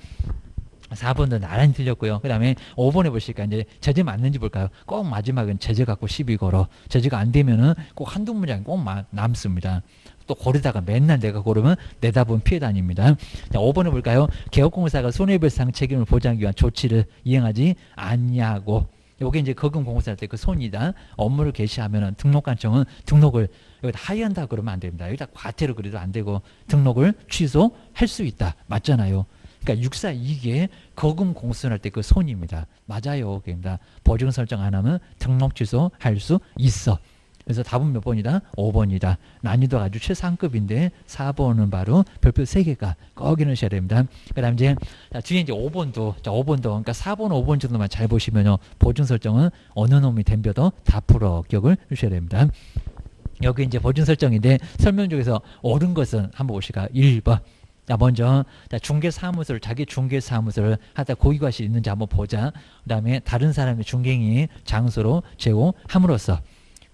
4번도 나란히 틀렸고요. 그 다음에 5번에 보실까 이제 제재 맞는지 볼까요? 꼭 마지막은 제재 갖고 시비 걸어. 제재가 안 되면은 꼭 한두 문장이 꼭 남습니다. 또 고르다가 맨날 내가 고르면 내 답은 피해 다닙니다. 자, 5번에 볼까요? 개업공사가 손해배상 책임을 보장하기 위한 조치를 이행하지 않냐고. 요게 이제 거금공사 할 때 그 손이다. 업무를 개시하면은 등록관청은 등록을 여기다 하회한다 그러면 안 됩니다. 여기다 과태료 그래도 안 되고 등록을 취소할 수 있다. 맞잖아요. 그러니까 642개 거금 공수할 때 그 손입니다. 맞아요. 그입니다. 보증 설정 안 하면 등록 취소할 수 있어. 그래서 답은 몇 번이다? 5번이다. 난이도가 아주 최상급인데 4번은 바로 별표 3개가 꼭 넣으셔야 됩니다. 그 다음 이제 뒤에 이제 5번도 자 5번도 그러니까 4번 5번 정도만 잘 보시면요. 보증 설정은 어느 놈이 덤벼도 다 풀어 기억을 주셔야 됩니다. 여기 이제 보증 설정인데 설명 중에서 옳은 것은 한번 보실까요? 1번. 자, 먼저, 자, 중개사무소를, 자기 중개사무소를 하다 고의과실이 있는지 한번 보자. 그 다음에 다른 사람의 중개인이 장소로 제공함으로써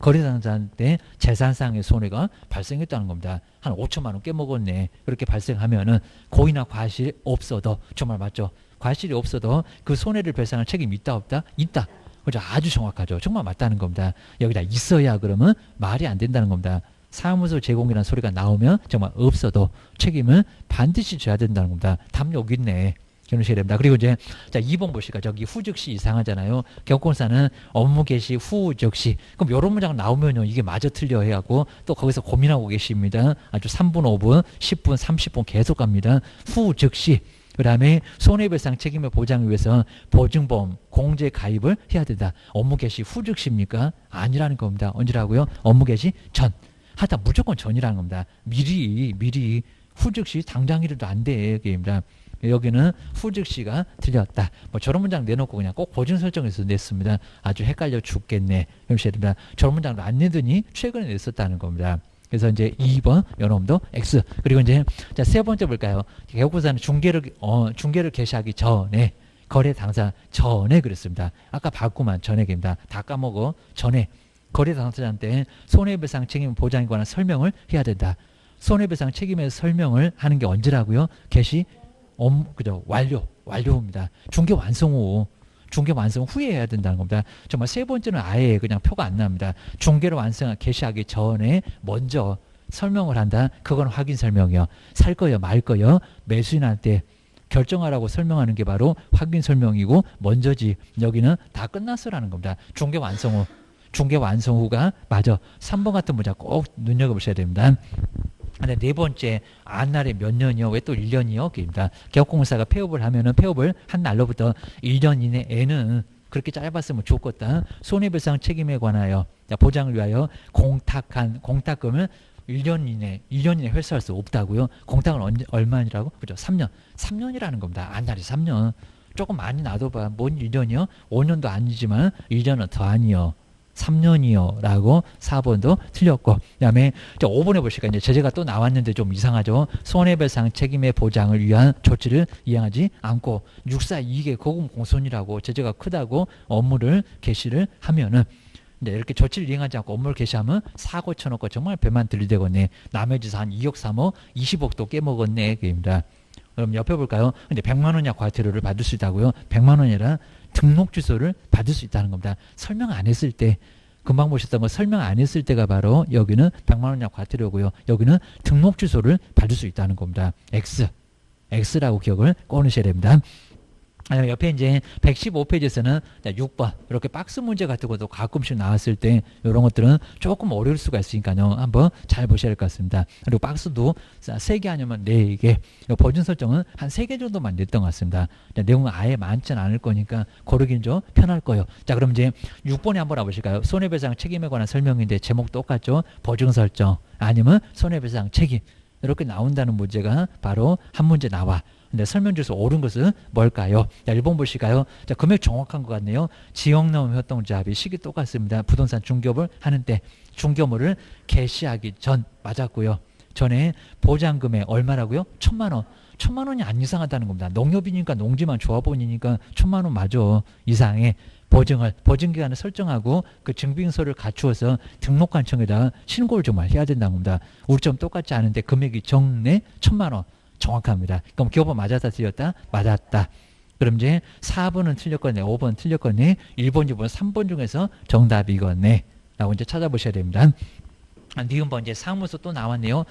거래당사자한테 재산상의 손해가 발생했다는 겁니다. 한 5천만 원 깨먹었네. 그렇게 발생하면은 고의나 과실이 없어도, 정말 맞죠? 과실이 없어도 그 손해를 배상할 책임이 있다, 없다? 있다. 그죠? 아주 정확하죠. 정말 맞다는 겁니다. 여기다 있어야 그러면 말이 안 된다는 겁니다. 사무소 제공이라는 소리가 나오면 정말 없어도 책임을 반드시 져야 된다는 겁니다. 답 여기 있네. 기억하셔야 됩니다. 그리고 이제 자 2번 보실까? 저기 후 즉시 이상하잖아요. 개업공사는 업무 개시 후 즉시. 그럼 이런 문장 나오면요. 이게 마저 틀려 해갖고 또 거기서 고민하고 계십니다. 아주 3분, 5분, 10분, 30분 계속 갑니다. 후 즉시. 그 다음에 손해배상 책임을 보장하기 위해서 보증보험 공제 가입을 해야 된다. 업무 개시 후 즉시입니까? 아니라는 겁니다. 언제라고요? 업무 개시 전. 하다 무조건 전이라는 겁니다. 미리 후 즉시 당장이라도 안 돼. 게임입니다. 여기는 후 즉시가 틀렸다. 뭐 저런 문장 내놓고 그냥 꼭 보증 설정에서 냈습니다. 아주 헷갈려 죽겠네. 됩니다. 저런 문장도 안 내더니 최근에 냈었다는 겁니다. 그래서 이제 2번 요놈도 X. 그리고 이제 자, 세 번째 볼까요? 개업공사는 중개를 개시하기 전에 거래 당사 전에 그랬습니다. 아까 봤구만 전에 입니다. 다 까먹어. 전에 거래 당사자한테 손해배상 책임 보장에 관한 설명을 해야 된다. 손해배상 책임에 설명을 하는 게 언제라고요? 개시 그죠? 완료입니다. 중개 완성 후에 해야 된다는 겁니다. 정말 세 번째는 아예 그냥 표가 안 납니다. 중개를 개시하기 전에 먼저 설명을 한다. 그건 확인 설명이요. 살 거요, 말 거요. 매수인한테 결정하라고 설명하는 게 바로 확인 설명이고 먼저지. 여기는 다 끝났어라는 겁니다. 중개 완성 후가 맞아. 3번 같은 문장 꼭 눈여겨보셔야 됩니다. 근데 네 번째, 안 날에 몇 년이요? 왜 또 1년이요? 입니다. 개업공사가 폐업을 하면은 폐업을 한 날로부터 1년 이내에는 그렇게 짧았으면 좋겠다. 손해배상 책임에 관하여 보장을 위하여 공탁금을 1년 이내 회수할 수 없다고요. 공탁은 얼마니라고? 그죠? 3년. 3년이라는 겁니다. 안 날이 3년. 조금 많이 놔둬봐. 뭔 1년이요? 5년도 아니지만 1년은 더 아니요. 3년이요 라고 4번도 틀렸고 그 다음에 5번에 보실까 이제 제재가 또 나왔는데 좀 이상하죠. 손해배상 책임의 보장을 위한 조치를 이행하지 않고 642개 거금공손이라고 제재가 크다고 업무를 개시를 하면은 이제 이렇게 조치를 이행하지 않고 업무를 개시하면 사고 쳐놓고 정말 배만 들이대겠네. 남의 지사 한 2억 3억 20억도 깨먹었네. 그입니다. 그럼 옆에 볼까요? 근데 100만 원 이하 과태료를 받을 수 있다고요? 100만 원이라 등록 취소를 받을 수 있다는 겁니다. 설명 안 했을 때 금방 보셨던 거 설명 안 했을 때가 바로 여기는 100만 원 이하 과태료고요. 여기는 등록 취소를 받을 수 있다는 겁니다. X라고 기억을 꺼내셔야 됩니다. 옆에 이제 115페이지에서는 6번 이렇게 박스 문제 같은 것도 가끔씩 나왔을 때 이런 것들은 조금 어려울 수가 있으니까요. 한번 잘 보셔야 될 것 같습니다. 그리고 박스도 3개 아니면 4개 보증 설정은 한 3개 정도만 냈던 것 같습니다. 내용은 아예 많지는 않을 거니까 고르기는 좀 편할 거예요. 자, 그럼 이제 6번에 한번 와보실까요? 손해배상 책임에 관한 설명인데 제목 똑같죠? 보증 설정 아니면 손해배상 책임 이렇게 나온다는 문제가 바로 한 문제 나와. 근데 설명 중에서 옳은 것은 뭘까요? 자, 1번 보실까요? 자, 금액 정확한 것 같네요. 지역나무 협동조합이 시기 똑같습니다. 부동산 중개업을 하는데 중개업을 개시하기 전 맞았고요. 전에 보장금액 얼마라고요? 1,000만 원. 1,000만 원이 안 이상하다는 겁니다. 농협이니까 농지만 조합원이니까 1,000만 원 맞아. 이상의 보증기간을 설정하고 그 증빙서를 갖추어서 등록관청에다 신고를 정말 해야 된다는 겁니다. 우리처럼 똑같지 않은데 금액이 적네 1,000만 원. 정확합니다. 그럼 기업은 맞았다 틀렸다? 맞았다. 그럼 이제 4번은 틀렸거네, 5번 틀렸거네, 1번, 2번, 3번 중에서 정답이거네 라고 이제 찾아보셔야 됩니다. 니은번 이제 사무소 또 나왔네요.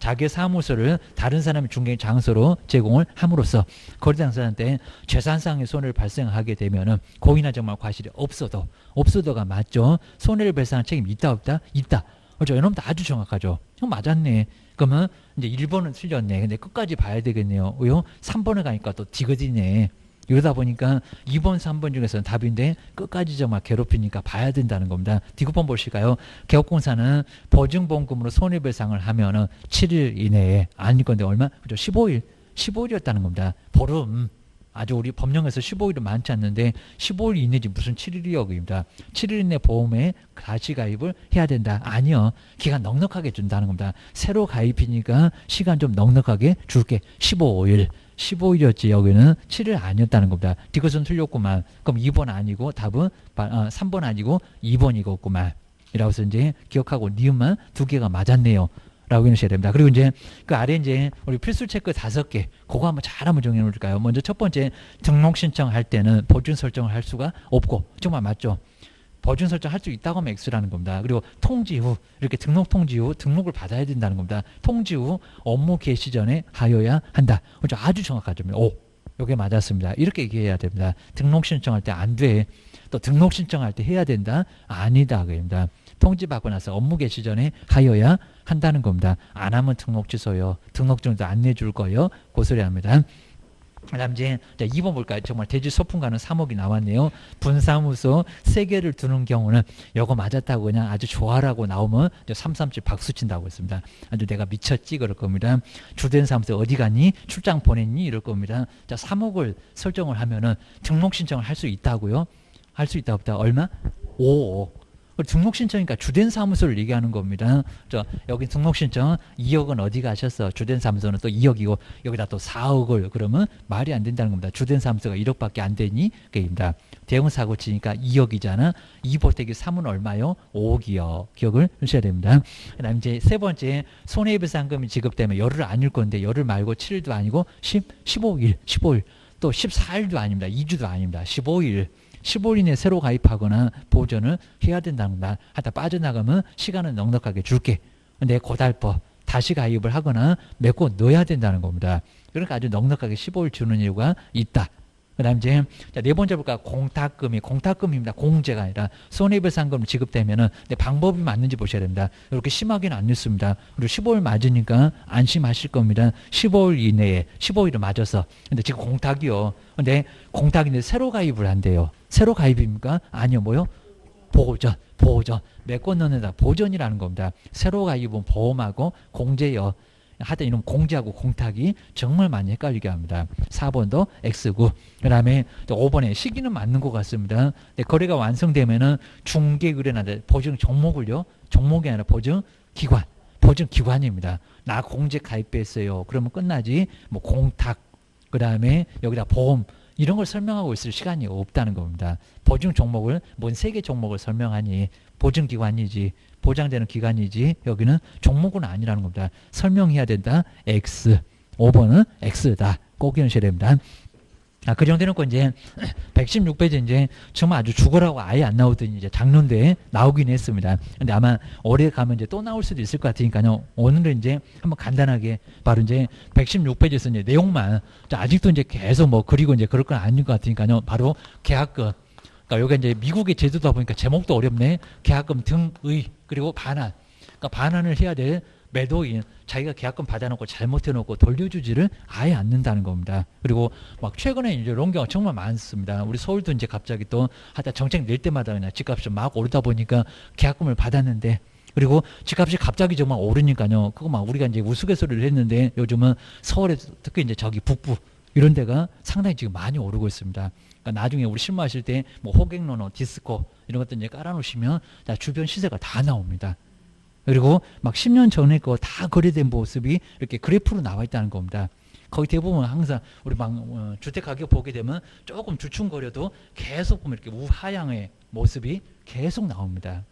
자기의 사무소를 다른 사람의 중개 장소로 제공을 함으로써 거래 당사자한테 재산상의 손해를 발생하게 되면은 고의나 정말 과실이 없어도가 맞죠. 손해를 발생한 책임이 있다 없다? 있다. 그렇죠. 이놈도 아주 정확하죠. 형 맞았네. 그러면 이제 1번은 틀렸네. 근데 끝까지 봐야 되겠네요. 왜요? 3번을 가니까 또 디귿이네. 이러다 보니까 2번, 3번 중에서는 답인데 끝까지 정말 괴롭히니까 봐야 된다는 겁니다. 디귿번 보실까요? 개업공사는 보증보험금으로 손해배상을 하면은 7일 이내에 아닐 건데 얼마? 그죠? 15일이었다는 겁니다. 보름. 아주 우리 법령에서 15일은 많지 않는데 15일 이내지 무슨 7일이여입니다. 7일 이내 보험에 다시 가입을 해야 된다. 아니요. 기간 넉넉하게 준다는 겁니다. 새로 가입이니까 시간 좀 넉넉하게 줄게. 15일이었지. 여기는 7일 아니었다는 겁니다. 디귿은 틀렸구만. 그럼 2번 아니고 답은 3번 아니고 2번이겠구만. 이라고 해서 이제 기억하고 니은만 2개가 맞았네요. 라고 해놓으셔야 됩니다. 그리고 이제 그 아래 이제 우리 필수 체크 5개 그거 한번 잘 한번 정해 놓을까요? 먼저 첫 번째 등록 신청할 때는 보증 설정을 할 수가 없고 정말 맞죠? 보증 설정 할 수 있다고 하면 X라는 겁니다. 그리고 통지 후 이렇게 등록 통지 후 등록을 받아야 된다는 겁니다. 통지 후 업무 개시 전에 하여야 한다. 그렇죠? 아주 정확하죠. 오, 이게 맞았습니다. 이렇게 얘기해야 됩니다. 등록 신청할 때 안 돼. 또 등록 신청할 때 해야 된다? 아니다. 그입니다. 통지받고 나서 업무 개시 전에 하여야 한다는 겁니다. 안 하면 등록 취소요. 등록증도 안 내줄 거요. 그 소리 합니다. 그다음 이제 2번 볼까요? 정말 대지 소풍 가는 3억이 나왔네요. 분사무소 3개를 두는 경우는 이거 맞았다고 그냥 아주 좋아라고 나오면 337 박수 친다고 했습니다. 아주 내가 미쳤지 그럴 겁니다. 주된 사무소 어디 갔니? 출장 보냈니? 이럴 겁니다. 자, 3억을 설정을 하면은 등록 신청을 할 수 있다고요? 할 수 있다 없다? 얼마? 5억. 등록 신청이니까 주된 사무소를 얘기하는 겁니다. 여기 등록 신청 2억은 어디 가셨어? 주된 사무소는 또 2억이고 여기다 또 4억을 그러면 말이 안 된다는 겁니다. 주된 사무소가 1억밖에 안 되니? 그입니다. 대형 사고 치니까 2억이잖아. 2 보태기 3은 얼마요? 5억이요. 기억을 하셔야 됩니다. 그다음 이제 세 번째 손해배상금이 지급되면 열흘 아닐 건데 열흘 말고 7일도 아니고 15일 또 14일도 아닙니다. 2주도 아닙니다. 15일 이내에 새로 가입하거나 보전을 해야 된다는 날 하다 빠져나가면 시간은 넉넉하게 줄게. 근데 고달퍼 다시 가입을 하거나 메꿔 넣어야 된다는 겁니다. 그러니까 아주 넉넉하게 15일 주는 이유가 있다. 그 다음 이제 네 번째 볼까? 공탁금입니다. 공제가 아니라 손해배상금 지급되면은 방법이 맞는지 보셔야 됩니다. 이렇게 심하게는 안 넣습니다. 그리고 15일 맞으니까 안심하실 겁니다. 15일 이내에 15일을 맞아서. 근데 지금 공탁이요. 근데 공탁인데 새로 가입을 한대요. 새로 가입입니까? 아니요. 뭐요? 보전. 메꿔 넣는다. 보전이라는 겁니다. 새로 가입은 보험하고 공제요. 하여튼 이런 공제하고 공탁이 정말 많이 헷갈리게 합니다. 4번도 X고 그 다음에 5번에 시기는 맞는 것 같습니다. 거래가 완성되면은 중개의뢰나 보증 종목을요. 종목이 아니라 보증기관입니다. 나 공제 가입했어요. 그러면 끝나지. 뭐 공탁 그 다음에 여기다 보험 이런 걸 설명하고 있을 시간이 없다는 겁니다. 보증 종목을 뭔 3개 종목을 설명하니 보증기관이지 보장되는 기관이지 여기는 종목은 아니라는 겁니다. 설명해야 된다. X. 5번은 X다. 꼭 기억하셔야 됩니다. 그 정도 해놓고 이제 116페이지 이제 정말 아주 죽어라고 아예 안 나오더니 이제 작년도에 나오긴 했습니다. 근데 아마 올해 가면 이제 또 나올 수도 있을 것 같으니까요. 오늘은 이제 한번 간단하게 바로 이제 116페이지에서 이제 내용만 아직도 이제 계속 뭐 그리고 이제 그럴 건 아닌 것 같으니까요. 바로 계약금. 그러니까 여기 이제 미국의 제도다 보니까 제목도 어렵네. 계약금 등의 그리고 반환. 그러니까 반환을 해야 될 매도인 자기가 계약금 받아놓고 잘못해놓고 돌려주지를 아예 않는다는 겁니다. 그리고 막 최근에 이제 이런 경우가 정말 많습니다. 우리 서울도 이제 갑자기 또 하다 정책 낼 때마다 그냥 집값이 막 오르다 보니까 계약금을 받았는데 그리고 집값이 갑자기 정말 오르니까요. 그거 막 우리가 이제 우스갯소리를 했는데 요즘은 서울에 특히 이제 저기 북부 이런 데가 상당히 지금 많이 오르고 있습니다. 그러니까 나중에 우리 신문하실 때 뭐 호갱노노, 디스코 이런 것들 이제 깔아놓으시면 주변 시세가 다 나옵니다. 그리고 막 10년 전에 거 다 거래된 모습이 이렇게 그래프로 나와 있다는 겁니다. 거의 대부분 항상 우리 막 주택 가격 보게 되면 조금 주춤거려도 계속 보면 이렇게 우하향의 모습이 계속 나옵니다.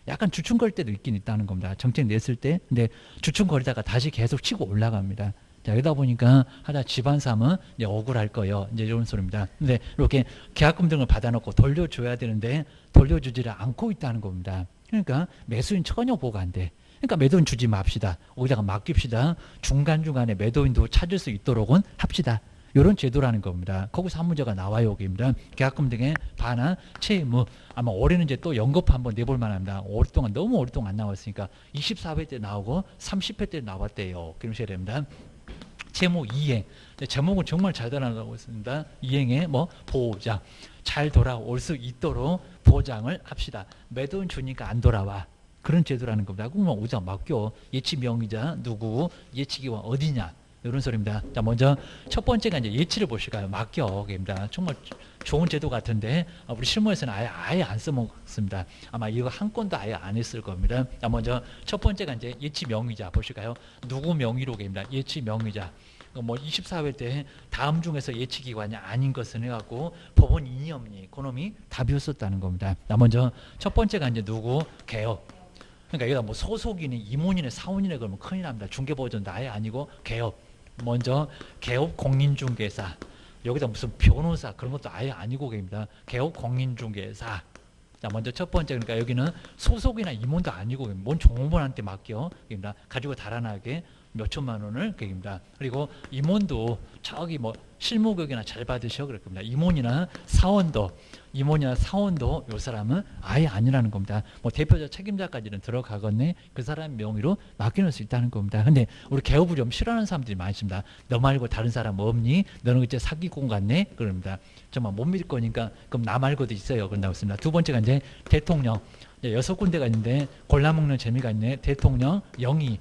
약간 주춤거릴 때도 있긴 있다는 겁니다. 정책 냈을 때. 근데 주춤거리다가 다시 계속 치고 올라갑니다. 자, 이러다 보니까 하다 집안삼은 이제 억울할 거예요. 이제 이런 소리입니다. 근데 이렇게 계약금 등을 받아놓고 돌려줘야 되는데 돌려주지를 않고 있다는 겁니다. 그러니까 매수인 전혀 보고 안 돼. 그러니까 매도인 주지 맙시다. 거기다가 맡깁시다. 중간중간에 매도인도 찾을 수 있도록은 합시다. 이런 제도라는 겁니다. 거기서 한 문제가 나와요. 여기입니다. 계약금 등의 반환, 채무. 아마 올해는 이제 또 연거푸 한번 내볼 만합니다. 오랫동안, 너무 오랫동안 안 나왔으니까 24회 때 나오고 30회 때 나왔대요. 그러셔야 됩니다. 채무 이행. 제목은 정말 잘 달아나고 있습니다. 이행의 뭐 보장. 잘 돌아올 수 있도록 보장을 합시다. 매도인 주니까 안 돌아와. 그런 제도라는 겁니다. 그러면 오자 맡겨. 예치 명의자 누구, 예치기관 어디냐. 이런 소리입니다. 자, 먼저 첫 번째가 이제 예치를 보실까요? 맡겨입니다. 정말 좋은 제도 같은데 우리 실무에서는 아예 안 써먹습니다. 아마 이거 한 건도 아예 안 했을 겁니다. 자, 먼저 첫 번째가 이제 예치 명의자 보실까요? 누구 명의로입니다. 예치 명의자. 뭐 24회 때 다음 중에서 예치기관이 아닌 것은 해갖고 법원 인이 없니 그놈이 답이었었다는 겁니다. 자, 먼저 첫 번째가 이제 누구 개업. 그러니까 여기다 뭐 소속이니 임원이네 사원이네 그러면 큰일 납니다. 중개보전도 아예 아니고 개업. 먼저 개업 공인중개사. 여기다 무슨 변호사 그런 것도 아예 아니고 계십니다. 개업 공인중개사. 자, 먼저 첫 번째 그러니까 여기는 소속이나 임원도 아니고 뭔 종업원한테 맡겨 계십니다. 가지고 달아나게 몇 천만 원을 계십니다. 그리고 임원도 저기 뭐 실무교육이나 잘 받으셔 그럴 겁니다. 임원이나 사원도 요 사람은 아예 아니라는 겁니다. 뭐 대표자 책임자까지는 들어가겠네. 그 사람 명의로 맡겨놓을 수 있다는 겁니다. 근데 우리 개업을 좀 싫어하는 사람들이 많습니다. 너 말고 다른 사람 없니? 너는 그때 사기꾼 같네? 그럽니다. 정말 못 믿을 거니까 그럼 나 말고도 있어요. 그런다고 했습니다. 두 번째가 이제 대통령. 6군데가 있는데 골라먹는 재미가 있네. 대통령 영의.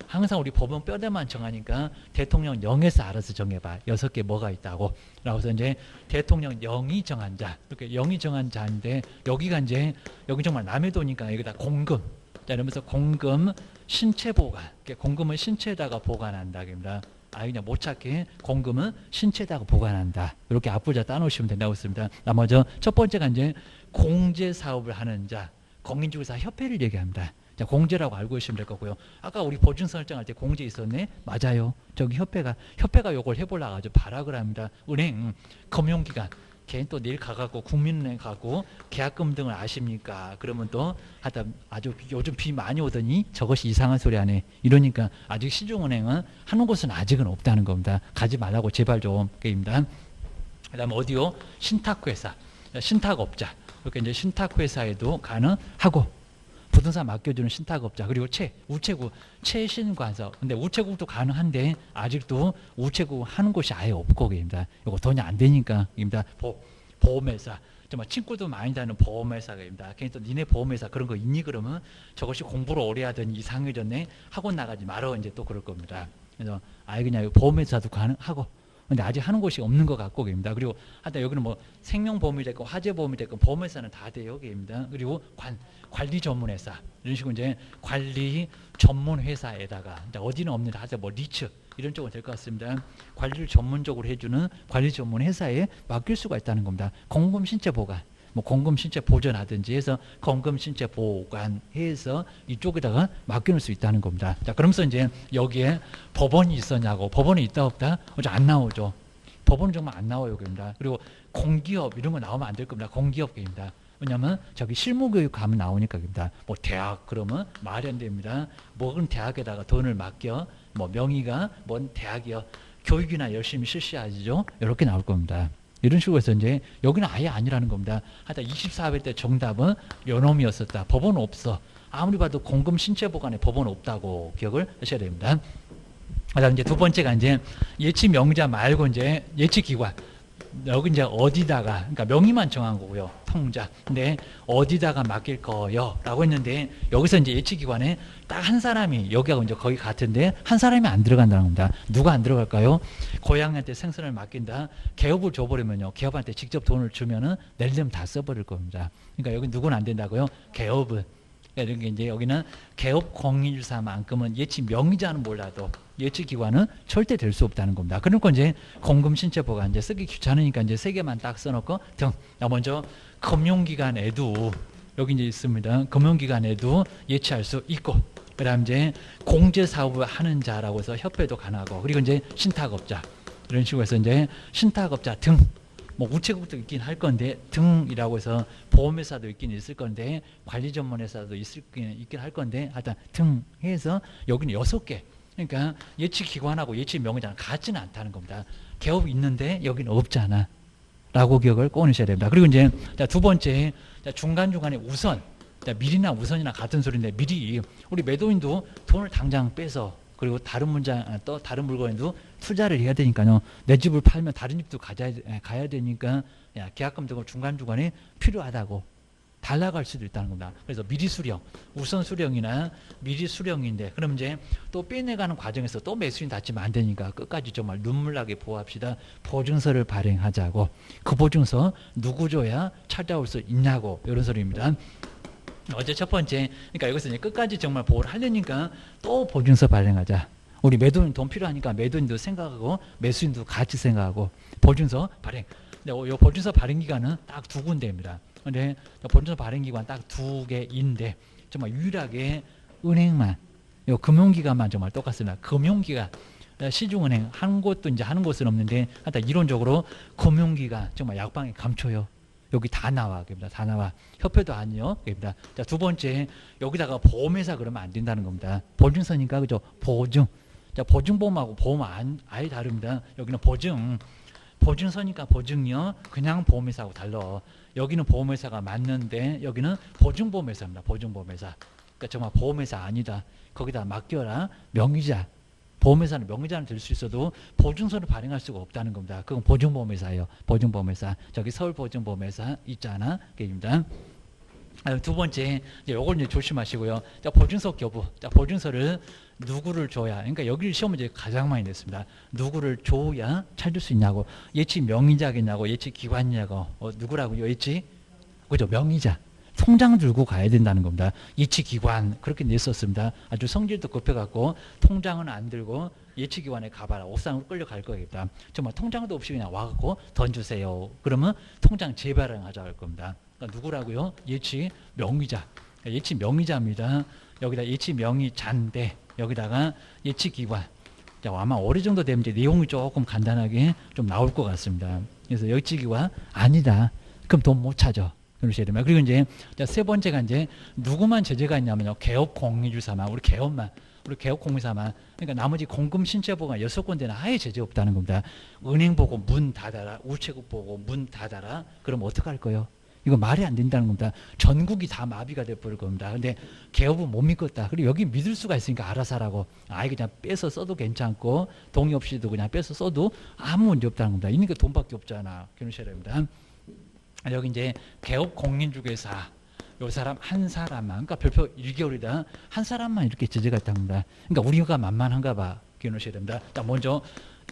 항상 우리 법원 뼈대만 정하니까 대통령 영에서 알아서 정해봐. 6개 뭐가 있다고. 라고서 이제 대통령 영이 정한 자. 이렇게 영이 정한 자인데 여기가 이제 여기 정말 남의 돈이니까 여기다 공금. 자, 이러면서 공금 신체 보관. 공금을 신체에다가 보관한다. 입니다. 그냥 못 찾게 공금은 신체에다가 보관한다. 이렇게 앞부자 따놓으시면 된다고 했습니다. 나머지 첫 번째가 이제 공제 사업을 하는 자. 공인중개사 협회를 얘기합니다. 자, 공제라고 알고 계시면 될 거고요. 아까 우리 보증 설정할 때 공제 있었네? 맞아요. 저기 협회가 요걸 해보려고 아주 발악을 합니다. 은행, 금융기관, 걔 또 내일 가갖고 국민은행 가고 계약금 등을 아십니까? 그러면 또 하다 아주 요즘 비 많이 오더니 저것이 이상한 소리 하네. 이러니까 아직 시중은행은 하는 곳은 아직은 없다는 겁니다. 가지 말라고 제발 좀. 게임입니다. 그 다음에 어디요? 신탁회사, 신탁업자. 이렇게 이제 신탁회사에도 가능하고 부동산 맡겨주는 신탁업자 그리고 우체국 최신관서. 근데 우체국도 가능한데 아직도 우체국 하는 곳이 아예 없고 입니다. 이거 돈이 안 되니까 입니다. 보험회사. 정말 친구도 많이 다니는 보험회사입니다. 괜히 또 니네 보험회사 그런 거 있니 그러면 저것이 공부를 오래 하더니 이상해졌네. 학원 나가지 말어 이제 또 그럴 겁니다. 그래서 그냥 보험회사도 가능하고. 근데 아직 하는 곳이 없는 것 같고 계십니다. 그리고 하여튼 여기는 뭐 생명보험이 됐고 화재보험이 됐고 보험회사는 다 돼요. 계십니다. 그리고 관리 전문회사 이런 식으로 이제 관리 전문회사에다가 어디는 없는데 하여튼 뭐 리츠 이런 쪽은 될 것 같습니다. 관리를 전문적으로 해주는 관리 전문회사에 맡길 수가 있다는 겁니다. 공금 신체 보관. 뭐 공금 신체 보존하든지 해서 공금 신체 보관해서 이쪽에다가 맡겨놓을 수 있다는 겁니다. 자, 그러면서 이제 여기에 법원이 있었냐고. 법원이 있다 없다? 어제 안 나오죠. 법원은 정말 안 나와요. 여기입니다. 그리고 공기업 이런 거 나오면 안 될 겁니다. 공기업입니다. 왜냐면 저기 실무교육 가면 나오니까입니다. 뭐 대학 그러면 말이 안 됩니다. 뭐는 대학에다가 돈을 맡겨. 뭐 명의가 뭔 대학이요. 교육이나 열심히 실시하죠. 이렇게 나올 겁니다. 이런 식으로 해서 이제 여기는 아예 아니라는 겁니다. 하여튼 24회 때 정답은 요놈이었었다. 법원 없어. 아무리 봐도 공금 신체 보관에 법원 없다고 기억을 하셔야 됩니다. 그다음 이제 두 번째가 이제 예치 명의자 말고 이제 예치 기관. 여기 이제 어디다가 그러니까 명의만 정한 거고요. 통자. 근데 어디다가 맡길 거요? 라고 했는데 여기서 이제 예치 기관에 딱 한 사람이 여기하고 이제 거기 같은데 한 사람이 안 들어간다는 겁니다. 누가 안 들어갈까요? 고양이한테 생선을 맡긴다. 개업을 줘버리면요. 개업한테 직접 돈을 주면은 낼려면 다 써버릴 겁니다. 그러니까 여기 누구는 안 된다고요? 개업은. 그러니까 이제 여기는 개업 공인일사만큼은 예치 명의자는 몰라도 예치 기관은 절대 될 수 없다는 겁니다. 그러니까 이제 공금 신체 보관 이제 쓰기 귀찮으니까 이제 3개만 딱 써놓고 등. 먼저 금융기관에도 여기 이제 있습니다. 금융기관에도 예치할 수 있고 그다음 이제 공제 사업을 하는 자라고 해서 협회도 가능하고, 그리고 이제 신탁업자 이런 식으로 해서 이제 신탁업자 등, 뭐 우체국도 있긴 할 건데 등이라고 해서 보험회사도 있긴 있을 건데 관리 전문회사도 있긴 할 건데 하여튼 등 해서 여기는 6개. 그러니까 예치기관하고 예치명의자는 같지는 않다는 겁니다. 개업이 있는데 여기는 없잖아 라고 기억을 꺼내셔야 됩니다. 그리고 이제 두 번째, 중간중간에 우선, 밀이나 우선이나 같은 소리인데, 미리 우리 매도인도 돈을 당장 빼서, 그리고 다른 문장, 또 다른 물건에도 투자를 해야 되니까요. 내 집을 팔면 다른 집도 가야 되니까 계약금 등을 중간중간에 필요하다고 달라갈 수도 있다는 겁니다. 그래서 미리 수령, 우선 수령이나 미리 수령인데, 그럼 이제 또 빼내가는 과정에서 또 매수인 다치면 안 되니까 끝까지 정말 눈물나게 보호합시다. 보증서를 발행하자고. 그 보증서 누구 줘야 찾아올 수 있냐고, 이런 소리입니다. 어제 첫 번째, 그러니까 여기서 이제 끝까지 정말 보호를 하려니까 또 보증서 발행하자. 우리 매도인 돈 필요하니까 매도인도 생각하고 매수인도 같이 생각하고 보증서 발행. 근데 이 보증서 발행 기간은 딱 2군데입니다. 근데 보증서 발행 기간 딱 2개인데 정말 유일하게 은행만, 요 금융기관만 정말 똑같습니다. 금융기관, 시중은행 한 곳도 이제 하는 곳은 없는데 하여튼 이론적으로 금융기관 정말 약방에 감춰요. 여기 다 나와, 겁니다. 다 나와. 협회도 아니요, 겁니다. 자, 두 번째, 여기다가 보험회사 그러면 안 된다는 겁니다. 보증서니까 그죠? 보증. 자, 보증보험하고 보험 아예 다릅니다. 여기는 보증서니까 보증이요. 그냥 보험회사하고 달라. 여기는 보험회사가 맞는데 여기는 보증보험회사입니다. 보증보험회사. 그러니까 정말 보험회사 아니다. 거기다 맡겨라. 명의자. 보험회사는 명의자는 될 수 있어도 보증서를 발행할 수가 없다는 겁니다. 그건 보증보험회사예요. 보증보험회사. 저기 서울보증보험회사 있잖아. 그입니다. 두 번째, 이걸 이제 조심하시고요. 자, 보증서 교부. 자, 보증서를 누구를 줘야, 그러니까 여기를 시험 문제 가장 많이 냈습니다. 누구를 줘야 찾을 수 있냐고. 예치 명의자겠냐고, 예치 기관이냐고. 누구라고요? 예치, 그죠? 명의자. 통장 들고 가야 된다는 겁니다. 예치기관 그렇게 냈었습니다. 아주 성질도 급해갖고 통장은 안 들고 예치기관에 가봐라. 옥상으로 끌려갈 거겠다. 정말 통장도 없이 그냥 와갖고 던주세요. 그러면 통장 재발행하자 할 겁니다. 그러니까 누구라고요? 예치 명의자. 예치 명의자입니다. 여기다 예치 명의자인데 여기다가 예치기관. 자, 아마 어느 정도 되면 이제 내용이 조금 간단하게 좀 나올 것 같습니다. 그래서 예치기관 아니다. 그럼 돈 못 찾아. 그러셔야 됩니다. 그리고 이제 세 번째가 이제 누구만 제재가 있냐면요. 개업 공유주사만, 우리 개업 공유사만. 그러니까 나머지 공금 신체보가 6군데는 아예 제재 없다는 겁니다. 은행 보고 문 닫아라, 우체국 보고 문 닫아라. 그럼 어떡할 거예요? 이거 말이 안 된다는 겁니다. 전국이 다 마비가 돼버릴 겁니다. 근데 개업은 못 믿겠다. 그리고 여기 믿을 수가 있으니까 알아서 하라고. 아예 그냥 빼서 써도 괜찮고 동의 없이도 그냥 빼서 써도 아무 문제 없다는 겁니다. 있는 게 돈밖에 없잖아. 그러셔야 됩니다. 여기 이제 개업 공인중개사, 요 사람 한 사람만, 그러니까 별표 1개월이다. 한 사람만 이렇게 제재가 있답니다. 그러니까 우리가 만만한가 봐. 기억하셔야 됩니다. 자, 먼저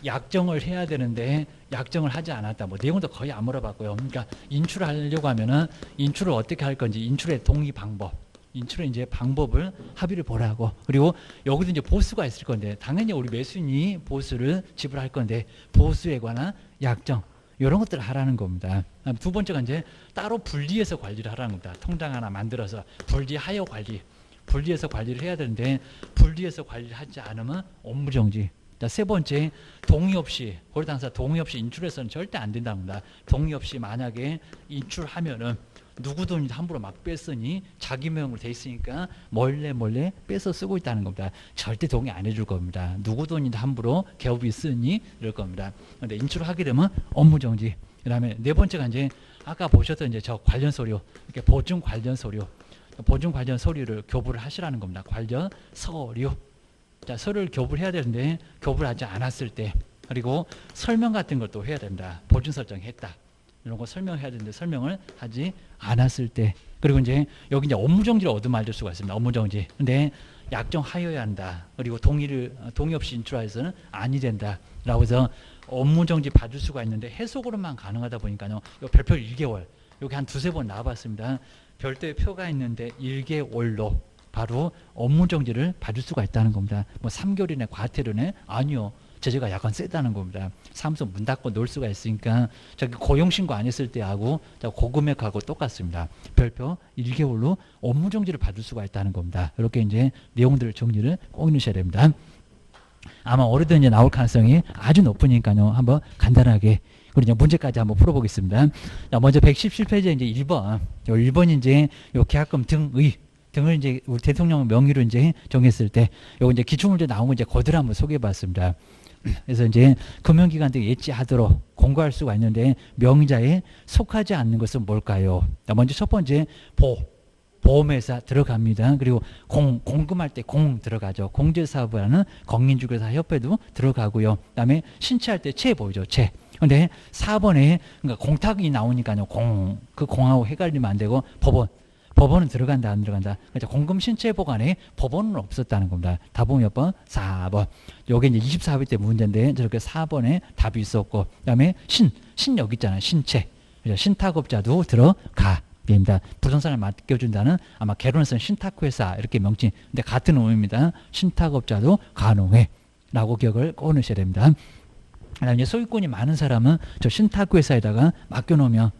약정을 해야 되는데 약정을 하지 않았다. 뭐 내용도 거의 안 물어봤고요. 그러니까 인출하려고 하면은 인출을 어떻게 할 건지, 인출의 동의 방법, 인출의 이제 방법을 합의를 보라고. 그리고 여기도 이제 보수가 있을 건데 당연히 우리 매수인이 보수를 지불할 건데 보수에 관한 약정. 이런 것들을 하라는 겁니다. 두 번째가 이제 따로 분리해서 관리를 하라는 겁니다. 통장 하나 만들어서 분리하여 관리. 분리해서 관리를 해야 되는데 분리해서 관리를 하지 않으면 업무정지. 자, 세 번째, 동의 없이, 거래당사 동의 없이 인출해서는 절대 안 된답니다. 동의 없이 만약에 인출하면은 누구 돈이 함부로 막 뺐으니 자기 명으로 돼 있으니까 몰래 빼서 쓰고 있다는 겁니다. 절대 동의 안 해줄 겁니다. 누구 돈이 함부로 개업이 쓰니 이럴 겁니다. 그런데 인출을 하게 되면 업무정지. 그다음에 네 번째가 이제 아까 보셨던 이제 저 관련 서류, 이렇게 보증 관련 서류를 교부를 하시라는 겁니다. 관련 서류. 자, 서류를 교부를 해야 되는데 교부를 하지 않았을 때, 그리고 설명 같은 것도 해야 됩니다. 보증 설정했다. 이런 거 설명해야 되는데 설명을 하지 않았을 때, 그리고 이제 여기 이제 업무정지를 얻어맞을 수가 있습니다. 업무정지. 근데 약정하여야 한다. 그리고 동의 없이 인출하여서는 아니 된다라고 해서 업무정지 받을 수가 있는데 해석으로만 가능하다 보니까요. 요 별표 1개월. 여기 한 두세 번 나와봤습니다. 별도의 표가 있는데 1개월로 바로 업무정지를 받을 수가 있다는 겁니다. 뭐 3개월이네, 과태료네? 아니요. 제재가 약간 세다는 겁니다. 사무소 문 닫고 놀 수가 있으니까 저기 고용신고 안 했을 때하고 고금액하고 똑같습니다. 별표 1개월로 업무 정지를 받을 수가 있다는 겁니다. 이렇게 이제 내용들을 정리를 꼭 넣으셔야 됩니다. 아마 올해도 이제 나올 가능성이 아주 높으니까요. 한번 간단하게 우리 이제 문제까지 한번 풀어보겠습니다. 자, 먼저 117페이지 이제 1번. 1번이 이제 요 계약금 등을 이제 우리 대통령 명의로 이제 정했을 때 요거 이제 기출문제 나온 거 이제 그대로 한번 소개해 봤습니다. 그래서 이제 금융기관 등 예치하도록 공고할 수가 있는데 명의자에 속하지 않는 것은 뭘까요? 자, 먼저 첫 번째 보험회사 들어갑니다. 그리고 공금할 때 공 들어가죠. 공제사업이라는 공인중개사협회도 들어가고요. 그다음에 신체할 때 채 보이죠. 채. 근데 4번에 그러니까 공탁이 나오니까요. 그 공하고 헷갈리면 안 되고 법원은 들어간다 안 들어간다. 그러니까 공금 신체 보관에 법원은 없었다는 겁니다. 답은 몇 번? 4번. 요게 이제 24회 때 문제인데 저렇게 4번에 답이 있었고 그다음에 신 여기 있잖아요. 신체. 신탁업자도 들어가. 입니다. 부동산을 맡겨준다는 아마 개론에서는 신탁회사 이렇게 명칭. 근데 같은 의미입니다. 신탁업자도 가능해. 라고 기억을 꼭 넣으셔야 됩니다. 그다음에 소유권이 많은 사람은 저 신탁회사에다가 맡겨놓으면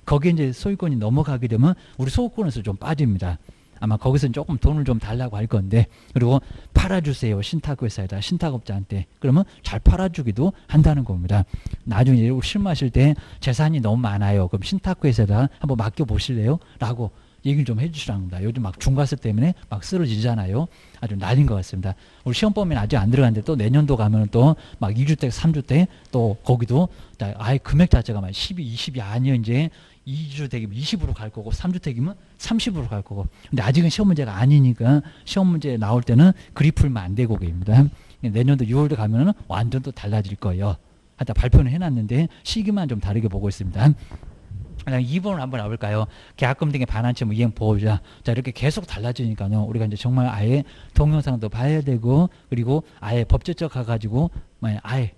거기에 이제 소유권이 넘어가게 되면 우리 소유권에서 좀 빠집니다. 아마 거기서 조금 돈을 좀 달라고 할 건데 그리고 팔아주세요. 신탁회사에다 신탁업자한테. 그러면 잘 팔아주기도 한다는 겁니다. 나중에 실무하실 때 재산이 너무 많아요. 그럼 신탁회사에다 한번 맡겨보실래요? 라고 얘기를 좀 해주시라는 겁니다. 요즘 막 중과세 때문에 막 쓰러지잖아요. 아주 난린 것 같습니다. 우리 시험 보면 아직 안 들어갔는데 또 내년도 가면 또 막 2주택, 3주택 또 거기도 아예 금액 자체가 막 12, 20이 아니요. 이제 2주택이면 20으로 갈 거고 3주택이면 30으로 갈 거고. 근데 아직은 시험 문제가 아니니까 시험 문제 나올 때는 그리 풀면 안 되고 계십니다. 내년도 6월도 가면은 완전 또 달라질 거예요. 하여튼 발표는 해놨는데 시기만 좀 다르게 보고 있습니다. 2번을 한번 나볼까요? 계약금 등의 반환채무 이행 보호자. 자, 이렇게 계속 달라지니까요. 우리가 이제 정말 아예 동영상도 봐야 되고, 그리고 아예 법제처 가가지고, 아예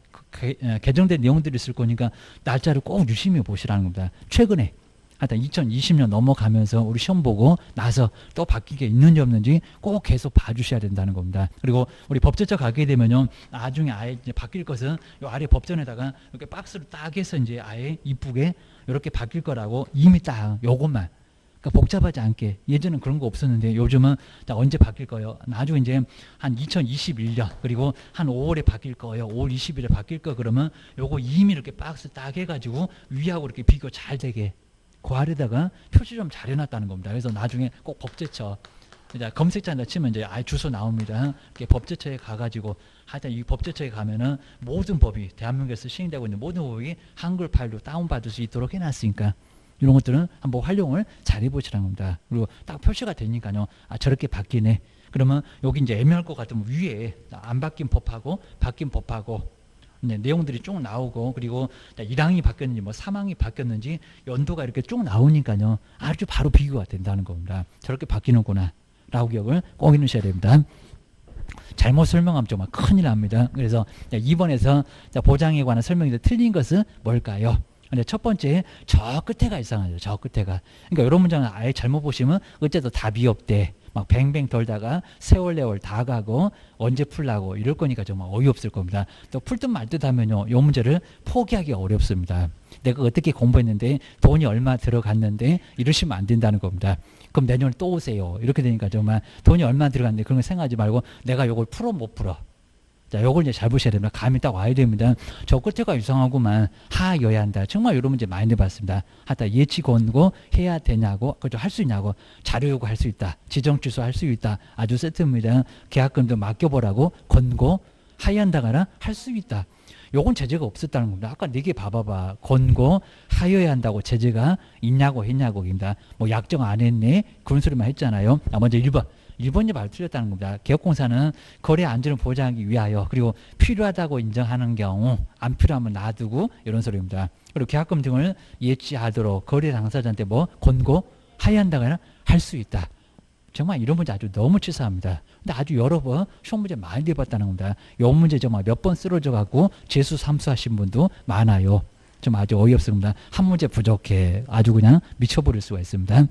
개정된 내용들이 있을 거니까 날짜를 꼭 유심히 보시라는 겁니다. 최근에 하여튼 2020년 넘어가면서 우리 시험 보고 나서 또 바뀐 게 있는지 없는지 꼭 계속 봐주셔야 된다는 겁니다. 그리고 우리 법제처 가게 되면요, 나중에 아예 이제 바뀔 것은 요 아래 법전에다가 이렇게 박스로 딱 해서 이제 아예 이쁘게 이렇게 바뀔 거라고 이미 딱 요것만. 그러니까 복잡하지 않게. 예전엔 그런 거 없었는데 요즘은 딱 언제 바뀔 거예요? 나중에 이제 한 2021년 그리고 한 5월에 바뀔 거예요. 5월 20일에 바뀔 거 그러면 요거 이미 이렇게 박스 딱 해가지고 위하고 이렇게 비교 잘 되게 그 아래다가 표시 좀 잘 해놨다는 겁니다. 그래서 나중에 꼭 법제처 이제 검색창에다 치면 이제 아예 주소 나옵니다. 이렇게 법제처에 가가지고 하여튼 이 법제처에 가면은 모든 법이 대한민국에서 시행되고 있는 모든 법이 한글 파일로 다운받을 수 있도록 해놨으니까 이런 것들은 한번 활용을 잘 해보시라는 겁니다. 그리고 딱 표시가 되니까요. 아, 저렇게 바뀌네. 그러면 여기 이제 애매할 것 같으면 위에 안 바뀐 법하고 바뀐 법하고 내용들이 쭉 나오고 그리고 1항이 바뀌었는지 뭐 3항이 바뀌었는지 연도가 이렇게 쭉 나오니까요. 아주 바로 비교가 된다는 겁니다. 저렇게 바뀌는구나 라고 기억을 꼭 해놓으셔야 됩니다. 잘못 설명하면 정말 큰일 납니다. 그래서 2번에서 보장에 관한 설명이 틀린 것은 뭘까요? 근데 첫 번째 저 끝에가 이상하죠. 저 끝에가. 그러니까 이런 문장은 아예 잘못 보시면 어째도 답이 없대. 막 뱅뱅 돌다가 세월 다 가고 언제 풀라고 이럴 거니까 정말 어이없을 겁니다. 또 풀 듯 말 듯 하면요. 이 문제를 포기하기가 어렵습니다. 내가 어떻게 공부했는데 돈이 얼마 들어갔는데 이러시면 안 된다는 겁니다. 그럼 내년에 또 오세요. 이렇게 되니까 정말 돈이 얼마 들어갔는데 그런 거 생각하지 말고 내가 이걸 풀어 못 풀어. 자, 요걸 이제 잘 보셔야 됩니다. 감이 딱 와야 됩니다. 저 끝에가 이상하구만. 하여야 한다. 정말 이런 문제 많이 내봤습니다. 하다 예치 권고 해야 되냐고, 그죠? 할 수 있냐고, 자료 요구할 수 있다. 지정 취소 할 수 있다. 아주 세트입니다. 계약금도 맡겨보라고 권고 하여야 한다거나 할 수 있다. 요건 제재가 없었다는 겁니다. 아까 4개 봐봐봐. 권고 하여야 한다고 제재가 있냐고 했냐고입니다. 뭐 약정 안 했네. 그런 소리만 했잖아요. 먼저 1번. 1번이 말 틀렸다는 겁니다. 개업공사는 거래 안전을 보장하기 위하여 그리고 필요하다고 인정하는 경우 안 필요하면 놔두고 이런 소리입니다. 그리고 계약금 등을 예치하도록 거래 당사자한테 뭐 권고하여야 한다거나 할 수 있다. 정말 이런 문제 아주 너무 치사합니다. 근데 아주 여러 번 시험 문제 많이 내봤다는 겁니다. 이 문제 정말 몇 번 쓰러져 갖고 재수 삼수하신 분도 많아요. 좀 아주 어이없습니다. 한 문제 부족해. 아주 그냥 미쳐버릴 수가 있습니다.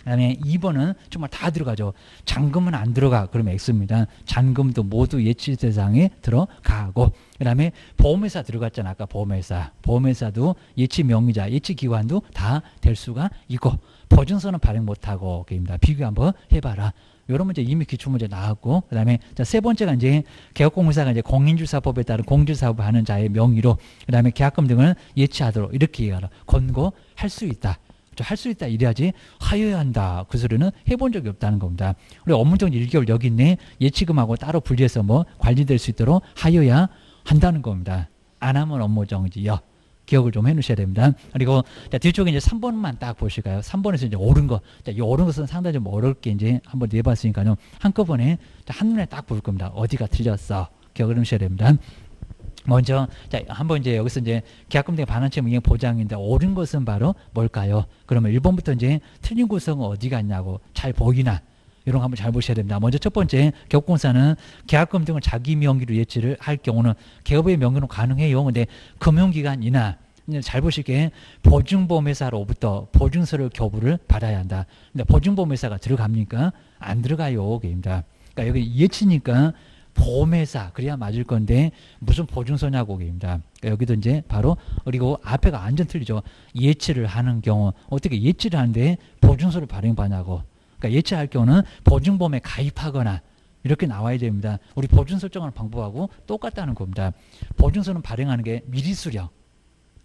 그다음에 2번은 정말 다 들어가죠. 잔금은 안 들어가. 그러면 X입니다. 잔금도 모두 예치 대상에 들어가고, 그다음에 보험회사 들어갔잖아. 아까 보험회사. 보험회사도 예치 명의자, 예치 기관도 다 될 수가 있고, 보증서는 발행 못하고, 입니다. 비교 한번 해봐라. 이런 문제 이미 기출문제 나왔고, 그 다음에 세 번째가 이제 개업공사가 이제 공인주사법에 따른 공인주사업을 하는 자의 명의로, 그 다음에 계약금 등을 예치하도록 이렇게 얘기하라. 권고할 수 있다. 할 수 있다 이래야지 하여야 한다. 그 소리는 해본 적이 없다는 겁니다. 우리 업무적 1개월 여기 있네. 예치금하고 따로 분리해서 뭐 관리될 수 있도록 하여야 한다는 겁니다. 안 하면 업무정지요. 기억을 좀 해놓으셔야 됩니다. 그리고 뒤쪽에 이제 3번만 딱 보실까요? 3번에서 이제 옳은 거. 이 옳은 것은 상당히 좀 어렵게 이제 한번 내봤으니까요. 한꺼번에 한눈에 딱 볼 겁니다. 어디가 틀렸어. 기억을 해놓으셔야 됩니다. 먼저 한번 이제 여기서 이제 계약금 등의 반환채무 이행 보장인데 옳은 것은 바로 뭘까요? 그러면 1번부터 이제 틀린 구성은 어디가 있냐고 잘 보이나 이런 거 한번 잘 보셔야 됩니다. 먼저 첫 번째, 개업공사는 계약금 등을 자기 명의로 예치를 할 경우는 개업의 명의로 가능해요. 근데 금융기관이나 잘 보실게 보증보험회사로부터 보증서를 교부를 받아야 한다. 근데 보증보험회사가 들어갑니까? 안 들어가요. 입니다. 그러니까 여기 예치니까 보험회사 그래야 맞을 건데 무슨 보증서냐고 입니다. 그러니까 여기도 이제 바로 그리고 앞에가 완전 틀리죠. 예치를 하는 경우 어떻게 예치를 하는데 보증서를 발행받냐고. 그러니까 예치할 경우는 보증보험에 가입하거나 이렇게 나와야 됩니다. 우리 보증 설정하는 방법하고 똑같다는 겁니다. 보증서는 발행하는 게 미리 수령.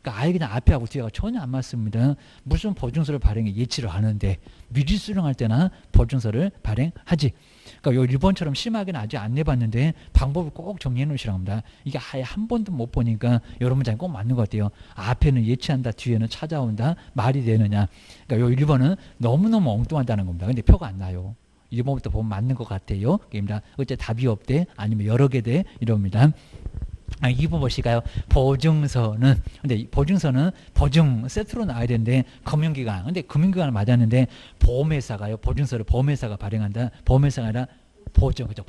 그러니까 아예 그냥 앞에하고 뒤에가 전혀 안 맞습니다. 무슨 보증서를 발행해 예치를 하는데 미리 수령할 때나 보증서를 발행하지. 그러니까 요 1번처럼 심하게는 아직 안 내봤는데 방법을 꼭 정리해 놓으시라고 합니다. 이게 아예 한 번도 못 보니까 여러 문장이 꼭 맞는 것 같아요. 앞에는 예치한다, 뒤에는 찾아온다, 말이 되느냐. 그러니까 요 1번은 너무너무 엉뚱하다는 겁니다. 근데 표가 안 나요. 1번부터 보면 맞는 것 같아요. 입니다. 어째 답이 없대, 아니면 여러 개 돼, 이럽니다. 2번 보실까요? 보증서는, 근데 보증서는 보증 세트로 나와야 되는데, 금융기관. 근데 금융기관은 맞았는데, 보험회사가요, 보증서를 보험회사가 발행한다. 보험회사가 아니라 보증, 그죠?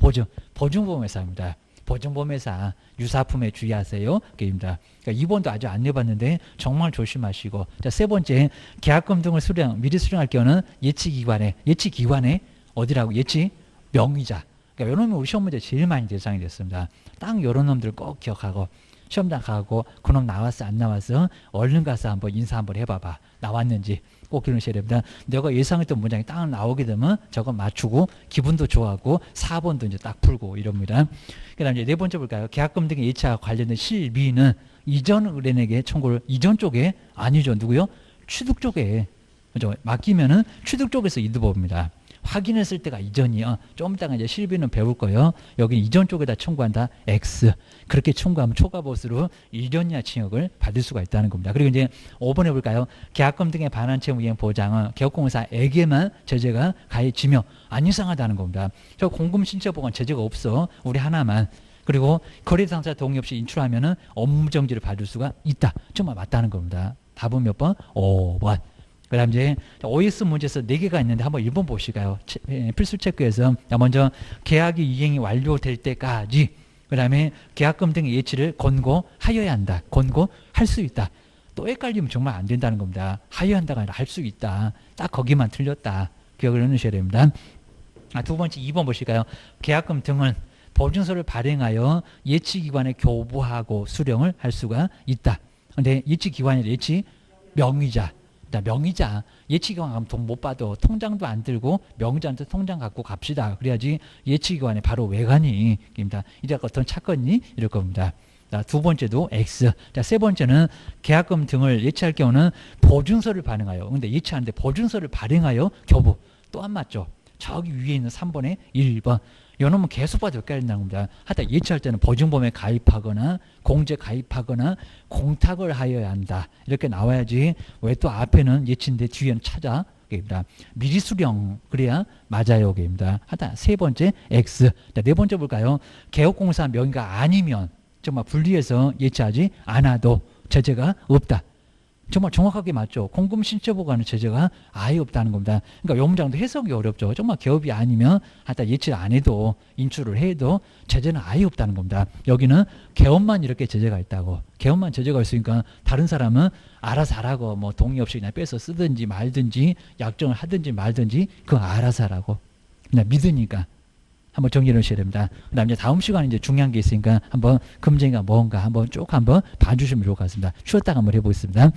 보증보험회사입니다. 보증보험회사, 유사품에 주의하세요. 입니다. 그러니까 2번도 아직 안 내봤는데, 정말 조심하시고. 자, 세 번째, 계약금 등을 미리 수령할 경우는 예치기관에, 어디라고? 예치 명의자. 그러니까 이런 놈이 우리 시험 문제 제일 많이 대상이 됐습니다. 딱 이런 놈들 꼭 기억하고 시험장 가고 그놈 나왔어 안 나왔어 얼른 가서 한번 인사 한번 해봐봐. 나왔는지 꼭 기억하셔야 됩니다. 내가 예상했던 문장이 딱 나오게 되면 저거 맞추고 기분도 좋아하고 4번도 이제 딱 풀고 이럽니다. 그 다음 이제 네 번째 볼까요? 계약금 등의 예치와 관련된 실비는 이전 의뢰인에게 청구를 이전 쪽에 아니죠. 누구요? 취득 쪽에. 그죠? 맡기면은 취득 쪽에서 이득봅니다. 확인했을 때가 이전이요. 좀 이따가 이제 실비는 배울 거예요. 여기 이전 쪽에다 청구한다. X. 그렇게 청구하면 초과보수로 이전이나 징역을 받을 수가 있다는 겁니다. 그리고 이제 5번에 볼까요? 계약금 등의 반환채무 이행 보장은 개업공사에게만 제재가 가해지며 안 이상하다는 겁니다. 저 공금 신청 보관 제재가 없어. 우리 하나만. 그리고 거래 당사 동의 없이 인출하면은 업무 정지를 받을 수가 있다. 정말 맞다는 겁니다. 답은 몇 번? 5번. 그 다음 이제 OS 문제에서 4개가 있는데 한번 1번 보실까요? 필수 체크에서 먼저 계약이 이행이 완료될 때까지 그 다음에 계약금 등의 예치를 권고하여야 한다. 권고할 수 있다. 또 헷갈리면 정말 안 된다는 겁니다. 하여야 한다가 아니라 할 수 있다. 딱 거기만 틀렸다. 기억을 해놓으셔야 됩니다. 두 번째 2번 보실까요? 계약금 등은 보증서를 발행하여 예치기관에 교부하고 수령을 할 수가 있다. 근데 예치기관이 예치 명의자. 명의자, 예치기관 가면 돈 못 받아. 통장도 안 들고 명의자한테 통장 갖고 갑시다. 그래야지 예치기관에 바로 왜 가니? 입니다. 이제 어떤 찾겠니? 이럴 겁니다. 자, 두 번째도 X. 자, 세 번째는 계약금 등을 예치할 경우는 보증서를 발행하여. 근데 예치하는데 보증서를 발행하여 교부. 또 안 맞죠? 저기 위에 있는 3번에 1번. 이놈은 계속 봐도 헷갈린다는 겁니다. 하여튼 예치할 때는 보증보험에 가입하거나 공제 가입하거나 공탁을 하여야 한다. 이렇게 나와야지 왜 또 앞에는 예치인데 뒤에는 찾아. 입니다. 미리 수령 그래야 맞아요. 입니다. 하여튼 세 번째 X. 자, 네 번째 볼까요? 개업공사 명의가 아니면 정말 분리해서 예치하지 않아도 제재가 없다. 정말 정확하게 맞죠. 공금 신청보고하는 제재가 아예 없다는 겁니다. 그러니까 요 문장도 해석이 어렵죠. 정말 개업이 아니면 하다 예치를 안 해도 인출을 해도 제재는 아예 없다는 겁니다. 여기는 개업만 이렇게 제재가 있다고. 개업만 제재가 있으니까 다른 사람은 알아서 하라고 뭐 동의 없이 그냥 빼서 쓰든지 말든지 약정을 하든지 말든지 그거 알아서 하라고. 그냥 믿으니까. 한번 정리를 하셔야 됩니다. 그 다음에 다음 시간에 이제 중요한 게 있으니까 한번 금쟁이가 뭔가 한번 쭉 한번 봐주시면 좋을 것 같습니다. 쉬었다가 한번 해보겠습니다.